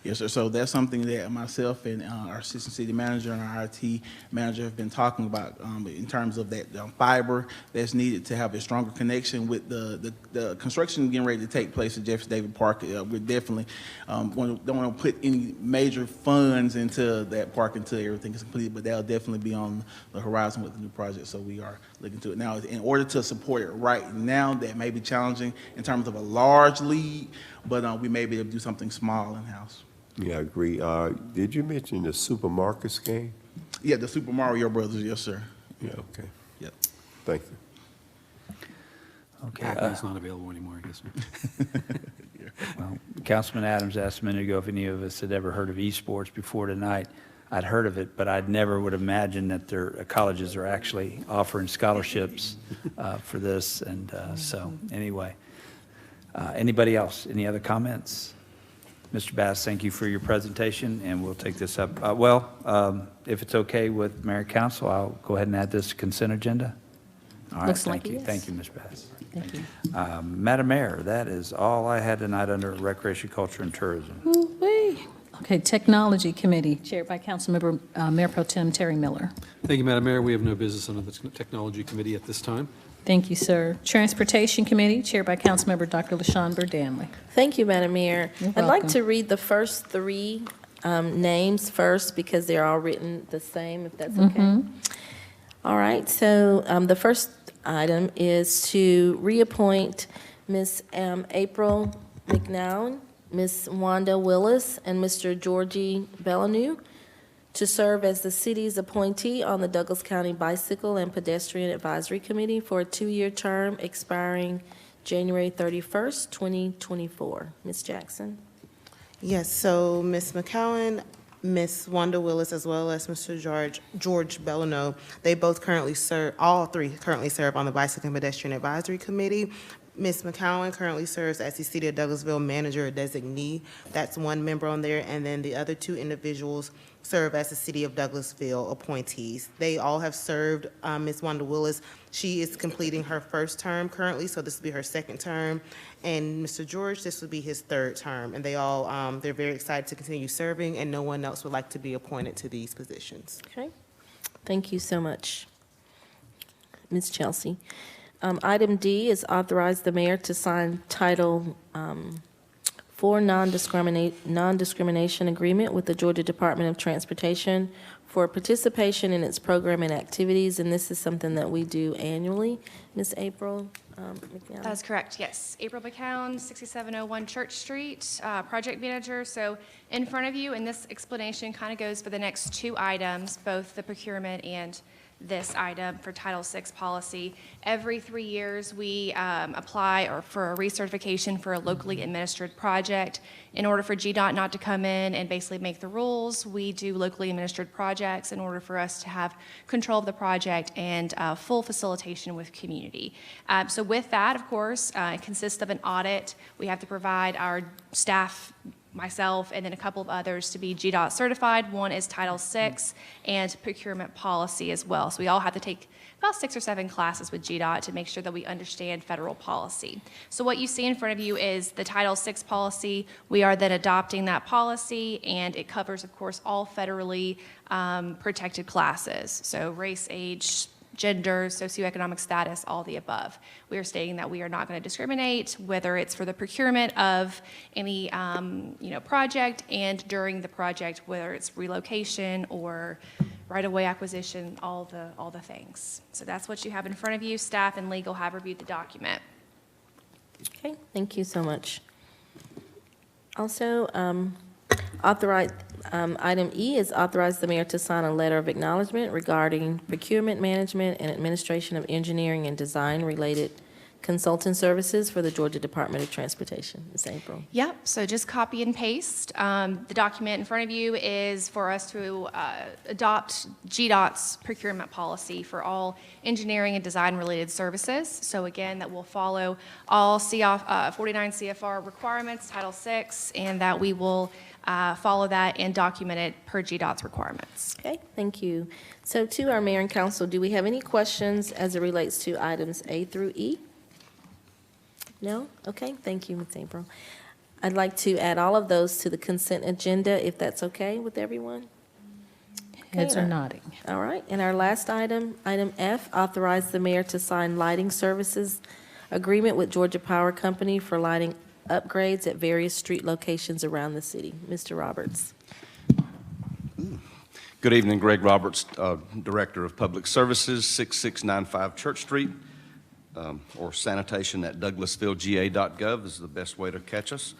Yes, sir. So that's something that myself and our assistant city manager and our IT manager have been talking about in terms of that fiber that's needed to have a stronger connection with the construction getting ready to take place at Jefferson Davis Park. We're definitely don't want to put any major funds into that park until everything is completed, but that'll definitely be on the horizon with the new project. So we are looking to it now. In order to support it right now, that may be challenging in terms of a large lead, but we may be able to do something small in-house. Yeah, I agree. Did you mention the Supermarkets game? Yeah, the Super Mario Brothers, yes, sir. Yeah, okay. Yep. Thank you. Okay. It's not available anymore, I guess. Well, Councilman Adams asked a minute ago if any of us had ever heard of esports before tonight. I'd heard of it, but I'd never would imagine that their colleges are actually offering scholarships for this. And so anyway, anybody else? Any other comments? Mr. Bass, thank you for your presentation, and we'll take this up. If it's okay with Mayor and Council, I'll go ahead and add this to consent agenda. All right, Looks like thank you. it is. Thank you, Mr. Bass. Thank you. Madam Mayor, that is all I had tonight under Recreation, Culture, and Tourism. Ooh-wee. Okay, Technology Committee, chaired by Councilmember Mayor Pro Tem Terry Miller. Thank you, Madam Mayor. We have no business under the Technology Committee at this time. Thank you, sir. Transportation Committee, chaired by Councilmember Dr. LaShawn Burdanley. Thank you, Madam Mayor. You're I'd like welcome. to read the first three names first because they're all written the same, if that's okay. All right, so the first item is to reappoint Ms. April McNown, Ms. Wanda Willis, and Mr. Georgie Bellanu to serve as the city's appointee on the Douglas County Bicycle and Pedestrian Advisory Committee for a 2-year term expiring January 31st, 2024. Ms. Jackson. Yes, so Ms. McCowan, Ms. Wanda Willis, as well as Mr. George Bellano, they both currently serve, all three currently serve on the Bicycle and Pedestrian Advisory Committee. Ms. McCowan currently serves as the City of Douglasville Manager or Designee. That's one member on there, and then the other two individuals serve as the City of Douglasville appointees. They all have served. Ms. Wanda Willis, she is completing her first term currently, so this will be her second term. And Mr. George, this will be his third term. And they all, they're very excited to continue serving, and no one else would like to be appointed to these positions. Okay. Thank you so much. Ms. Chelsea. Item D is authorize the mayor to sign Title IV Non-Discrimination Agreement with the Georgia Department of Transportation for participation in its program and activities, and this is something that we do annually. Ms. April McNown. That's correct, yes. April McCown, 6701 Church Street, project manager. So in front of you, and this explanation kind of goes for the next two items, both the procurement and this item for Title VI policy. Every 3 years, we apply for a recertification for a locally administered project. In order for GDOT not to come in and basically make the rules, we do locally administered projects in order for us to have control of the project and full facilitation with community. So with that, of course, it consists of an audit. We have to provide our staff myself and then a couple of others to be GDOT certified. One is Title VI and procurement policy as well. So we all have to take about 6 or 7 classes with GDOT to make sure that we understand federal policy. So what you see in front of you is the Title VI policy. We are then adopting that policy, and it covers, of course, all federally protected classes. So race, age, gender, socioeconomic status, all the above. We are stating that we are not going to discriminate, whether it's for the procurement of any project and during the project, whether it's relocation or right-of-way acquisition, all the things. So that's what you have in front of you. Staff and legal have reviewed the document. Okay, thank you so much. Also, item E is authorize the mayor to sign a letter of acknowledgement regarding procurement, management, and administration of engineering and design-related consulting services for the Georgia Department of Transportation. Ms. April. Yep, so just copy and paste. The document in front of you is for us to adopt GDOT's procurement policy for all engineering and design-related services. So again, that will follow all 49 CFR requirements, Title VI, and that we will follow that and document it per GDOT's requirements. Okay, thank you. So to our mayor and council, do we have any questions as it relates to items A through E? No? Okay, thank you, Ms. April. I'd like to add all of those to the consent agenda, if that's okay with everyone. Heads are nodding. All right, and our last item, item F, authorize the mayor to sign lighting services agreement with Georgia Power Company for lighting upgrades at various street locations around the city. Mr. Roberts. Good evening, Greg Roberts, Director of Public Services, 6695 Church Street, or sanitation at Douglasville.ga.gov is the best way to catch us.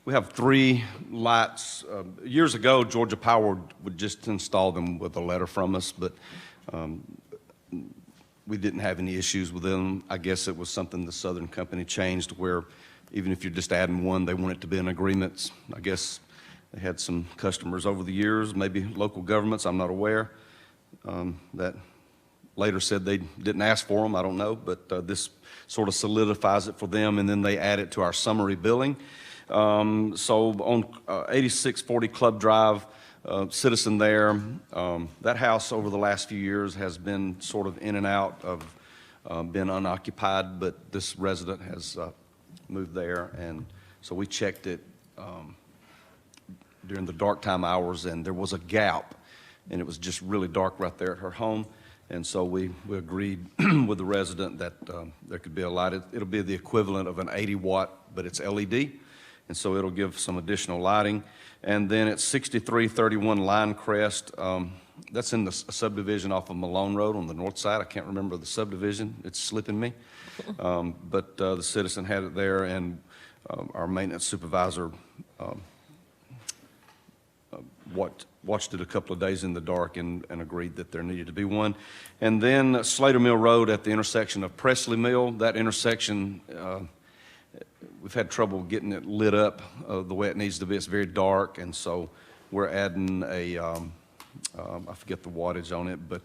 We have 3 lights. Years ago, Georgia Power would just install them with a letter from us, but we didn't have any issues with them. I guess it was something the Southern Company changed where even if you're just adding one, they want it to be in agreements. I guess they had some customers over the years, maybe local governments, I'm not aware, that later said they didn't ask for them, I don't know, but this sort of solidifies it for them, and then they add it to our summary billing. So on 8640 Club Drive, citizen there, that house over the last few years has been sort of in and out of, been unoccupied, but this resident has moved there, and so we checked it during the dark time hours, and there was a gap, and it was just really dark right there at her home. And so we agreed with the resident that there could be a light. It'll be the equivalent of an 80-watt, but it's LED, and so it'll give some additional lighting. And then at 6331 Line Crest, that's in the subdivision off of Malone Road on the north side. I can't remember the subdivision. It's slipping me. But the citizen had it there, and our maintenance supervisor watched it a couple of days in the dark and agreed that there needed to be one. And then Slater Mill Road at the intersection of Presley Mill, that intersection, we've had trouble getting it lit up the way it needs to be. It's very dark, and so we're adding a, I forget the wattage on it, but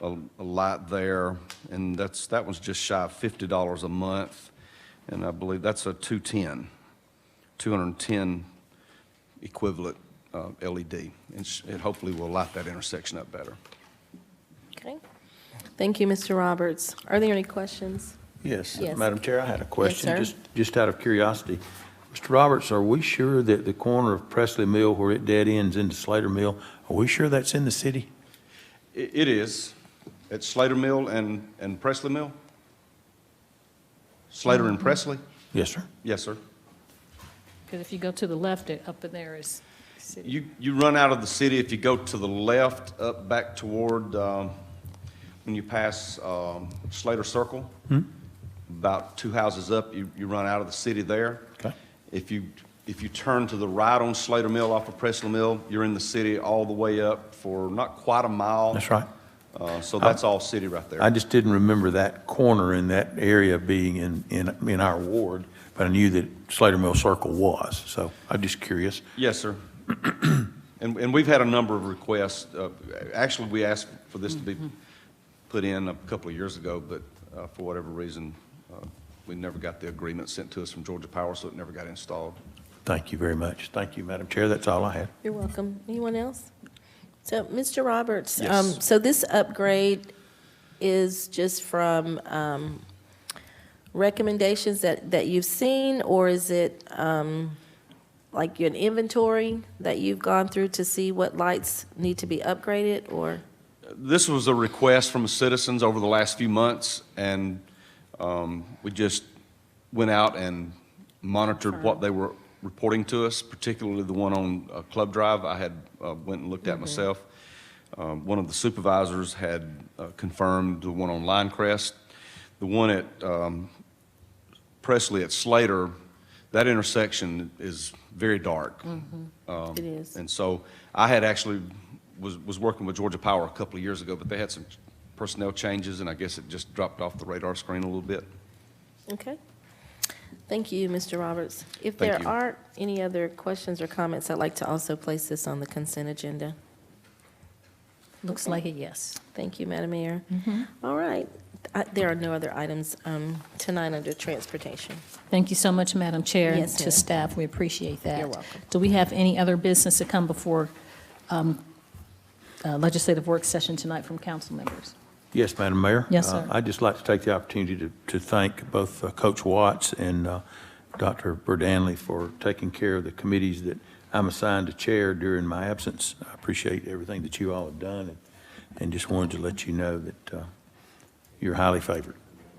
a light there, and that one's just shy of $50 a month, and I believe that's a 210 equivalent LED, and it hopefully will light that intersection up better. Okay. Thank you, Mr. Roberts. Are there any questions? Yes, Yes. Madam Chair, I had a question, Yes, sir. just out of curiosity. Mr. Roberts, are we sure that the corner of Presley Mill where it dead ends into Slater Mill, are we sure that's in the city? It is. It's Slater Mill and Presley Mill? Slater and Presley? Yes, sir. Yes, sir. Because if you go to the left, up in there is city. You run out of the city. If you go to the left, up back toward, when you pass Slater Circle, about 2 houses up, you run out of the city there. Okay. If you turn to the right on Slater Mill off of Presley Mill, you're in the city all the way up for not quite a mile. That's right. So that's all city right there. I just didn't remember that corner in that area being in our ward, but I knew that Slater Mill Circle was, so I'm just curious. Yes, sir. And we've had a number of requests. Actually, we asked for this to be put in a couple of years ago, but for whatever reason, we never got the agreement sent to us from Georgia Power, so it never got installed. Thank you very much. Thank you, Madam Chair. That's all I had. You're welcome. Anyone else? So, Mr. Roberts, Yes. so this upgrade is just from recommendations that you've seen, or is it like an inventory that you've gone through to see what lights need to be upgraded, or? This was a request from the citizens over the last few months, and we just went out and monitored what they were reporting to us, particularly the one on Club Drive. I had went and looked at myself. One of the supervisors had confirmed the one on Linecrest. The one at Presley at Slater, that intersection is very dark. It is. And so I had actually was working with Georgia Power a couple of years ago, but they had some personnel changes, and I guess it just dropped off the radar screen a little bit. Okay. Thank you, Mr. Roberts. If Thank there you. aren't any other questions or comments, I'd like to also place this on the consent agenda. Looks like a yes. Thank you, Madam Mayor. All right. There are no other items tonight under transportation. Thank you so much, Madam Chair, and Yes, to ma'am. staff. We appreciate that. You're welcome. Do we have any other business to come before legislative work session tonight from council members? Yes, Madam Mayor. Yes, sir. I'd just like to take the opportunity to thank both Coach Watts and Dr. Burdanley for taking care of the committees that I'm assigned to chair during my absence. I appreciate everything that you all have done, and just wanted to let you know that you're highly favored.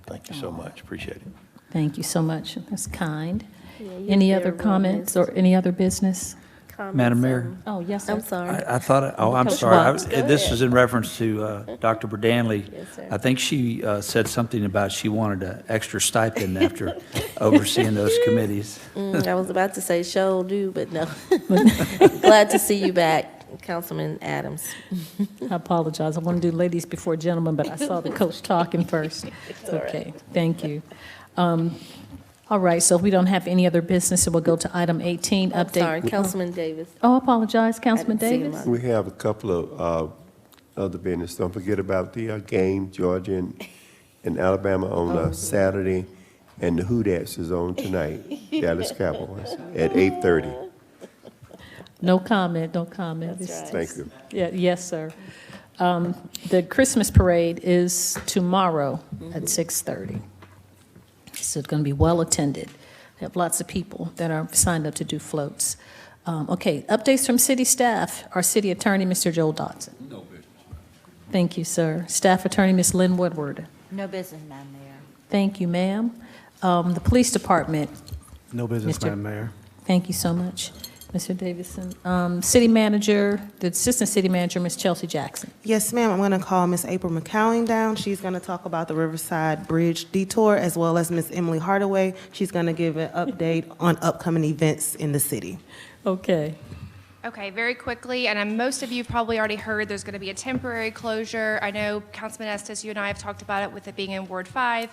Thank you so much. Appreciate it. Thank you so much. That's kind. Yeah, Any you're other very comments well or any other business? Comments, Madam Mayor? Oh, yes, sir. I'm sorry. I thought, oh, I'm Coach sorry. Watts, go This ahead. is in reference to Dr. Burdanley. Yes, sir. I think she said something about she wanted an extra stipend after overseeing those committees. I was about to say show do, but no. Glad to see you back, Councilman Adams. I apologize. I want to do ladies before gentlemen, but I saw the coach talking first. all right. Okay, thank you. All right, so if we don't have any other business, so we'll go to item 18, I'm update. sorry, Councilman Davis. Oh, I apologize, Councilman didn't see him Davis. on. We have a couple of other business. Don't forget about the game, Georgia and Alabama on Saturday, and the Hoodats is on tonight, Dallas Cowboys, at 8:30. No comment, no comment. That's right. Thank you. Yeah, yes, sir. The Christmas parade is tomorrow at 6:30. So it's going to be well attended. We have lots of people that are signed up to do floats. Okay, updates from city staff. Our city attorney, Mr. Joel Dodson. No business. Thank you, sir. Staff attorney, Ms. Lynn Woodward. No business, Madam Mayor. Thank you, ma'am. The police department. No business, Mr. Madam Mayor. Thank you so much, Mr. Davidson. City manager, the assistant city manager, Ms. Chelsea Jackson. Yes, ma'am. I'm going to call Miss April McCowling down. She's going to talk about the Riverside Bridge detour, as well as Miss Emily Hardaway. She's going to give an update on upcoming events in the city. Okay. Okay, very quickly, and most of you have probably already heard there's going to be a temporary closure. I know, Councilman Estes, you and I have talked about it with it being in Ward 5.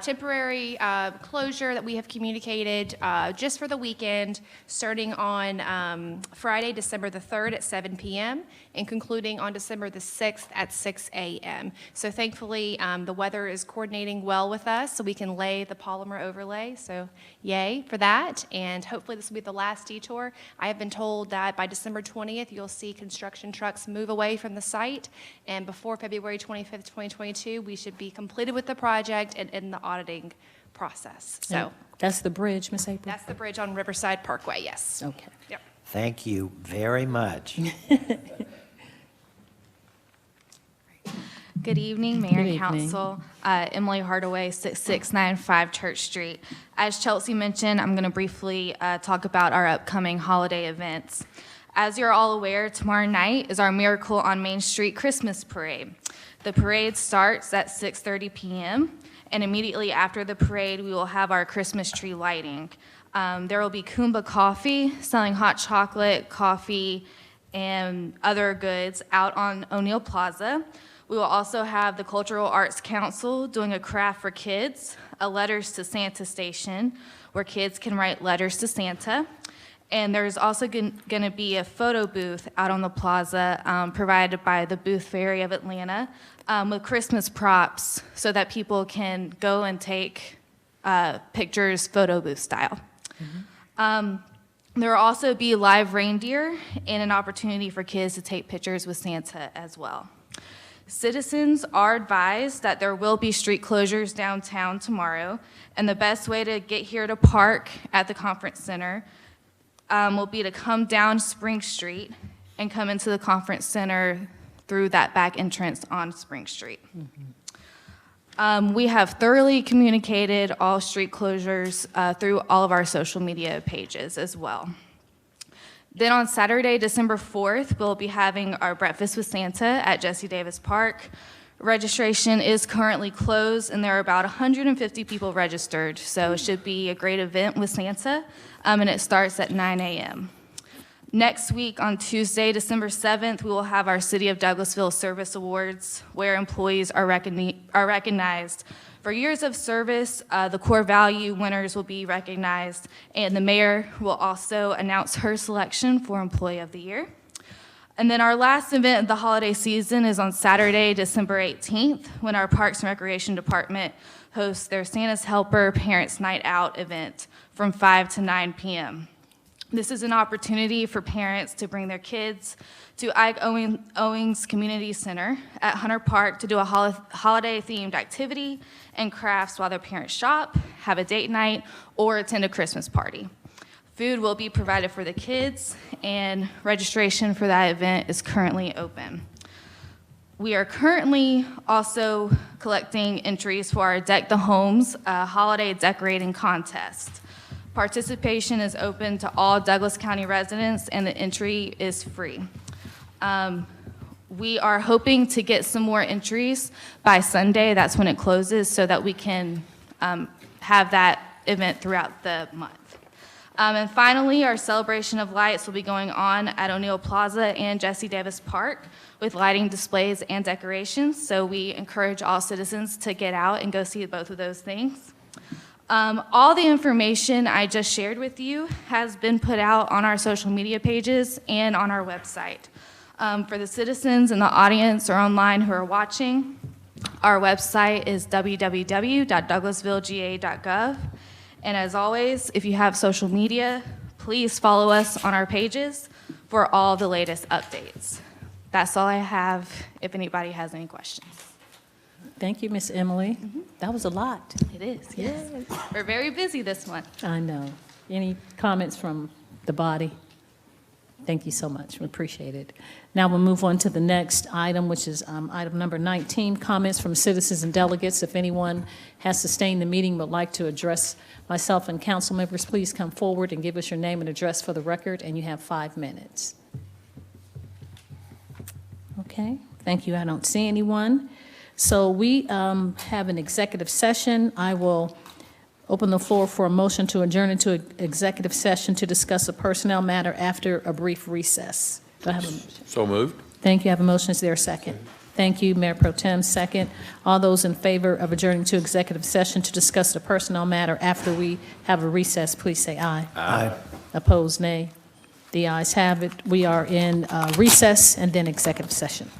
Temporary closure that we have communicated just for the weekend, starting on Friday, December the 3rd at 7 p.m. and concluding on December the 6th at 6 a.m. So thankfully, the weather is coordinating well with us, so we can lay the polymer overlay. So yay for that, and hopefully this will be the last detour. I have been told that by December 20th, you'll see construction trucks move away from the site, and before February 25th, 2022, we should be completed with the project and in the auditing process. So That's the bridge, Ms. April? that's the bridge on Riverside Parkway, yes. Okay. Yep. Thank you very much. Good evening, Mayor Good and evening. Council. Emily Hardaway, 6695 Church Street. As Chelsea mentioned, I'm going to briefly talk about our upcoming holiday events. As you're all aware, tomorrow night is our Miracle on Main Street Christmas Parade. The parade starts at 6:30 p.m., and immediately after the parade, we will have our Christmas tree lighting. There will be Kumba Coffee selling hot chocolate, coffee, and other goods out on O'Neill Plaza. We will also have the Cultural Arts Council doing a craft for kids, a Letters to Santa station, where kids can write letters to Santa. And there's also going to be a photo booth out on the plaza provided by the Booth Ferry of Atlanta with Christmas props so that people can go and take pictures photo booth style. There will also be live reindeer and an opportunity for kids to take pictures with Santa as well. Citizens are advised that there will be street closures downtown tomorrow, and the best way to get here to park at the conference center will be to come down Spring Street and come into the conference center through that back entrance on Spring Street. We have thoroughly communicated all street closures through all of our social media pages as well. Then on Saturday, December 4th, we'll be having our Breakfast with Santa at Jesse Davis Park. Registration is currently closed, and there are about 150 people registered, so it should be a great event with Santa, and it starts at 9 a.m. Next week, on Tuesday, December 7th, we will have our City of Douglasville Service Awards, where employees are recognized for years of service. The core value winners will be recognized, and the mayor will also announce her selection for Employee of the Year. And then our last event of the holiday season is on Saturday, December 18th, when our Parks and Recreation Department hosts their Santa's Helper Parents Night Out event from 5 to 9 p.m. This is an opportunity for parents to bring their kids to Ike Owings Community Center at Hunter Park to do a holiday-themed activity and crafts while their parents shop, have a date night, or attend a Christmas party. Food will be provided for the kids, and registration for that event is currently open. We are currently also collecting entries for our Deck the Homes holiday decorating contest. Participation is open to all Douglas County residents, and the entry is free. We are hoping to get some more entries by Sunday. That's when it closes, so that we can have that event throughout the month. And finally, our celebration of lights will be going on at O'Neill Plaza and Jesse Davis Park with lighting displays and decorations. So we encourage all citizens to get out and go see both of those things. All the information I just shared with you has been put out on our social media pages and on our website. For the citizens in the audience or online who are watching, our website is www.douglasvillega.gov. And as always, if you have social media, please follow us on our pages for all the latest updates. That's all I have, if anybody has any questions. Thank you, Miss Emily. That was a lot. It is, yes. We're very busy this month. I know. Any comments from the body? Thank you so much. We appreciate it. Now we'll move on to the next item, which is item number 19, comments from citizens and delegates. If anyone has sustained the meeting but would like to address myself and council members, please come forward and give us your name and address for the record, and you have 5 minutes. Okay, thank you. I don't see anyone. So we have an executive session. I will open the floor for a motion to adjourn into executive session to discuss a personnel matter after a brief recess. Do I have a motion? So moved. Thank you. I have a motion. Is there a second? Thank you, Mayor Pro Tem. Second. All those in favor of adjourning to executive session to discuss the personnel matter after we have a recess, please say aye. Aye. Opposed, nay. The ayes have it. We are in recess and then executive session.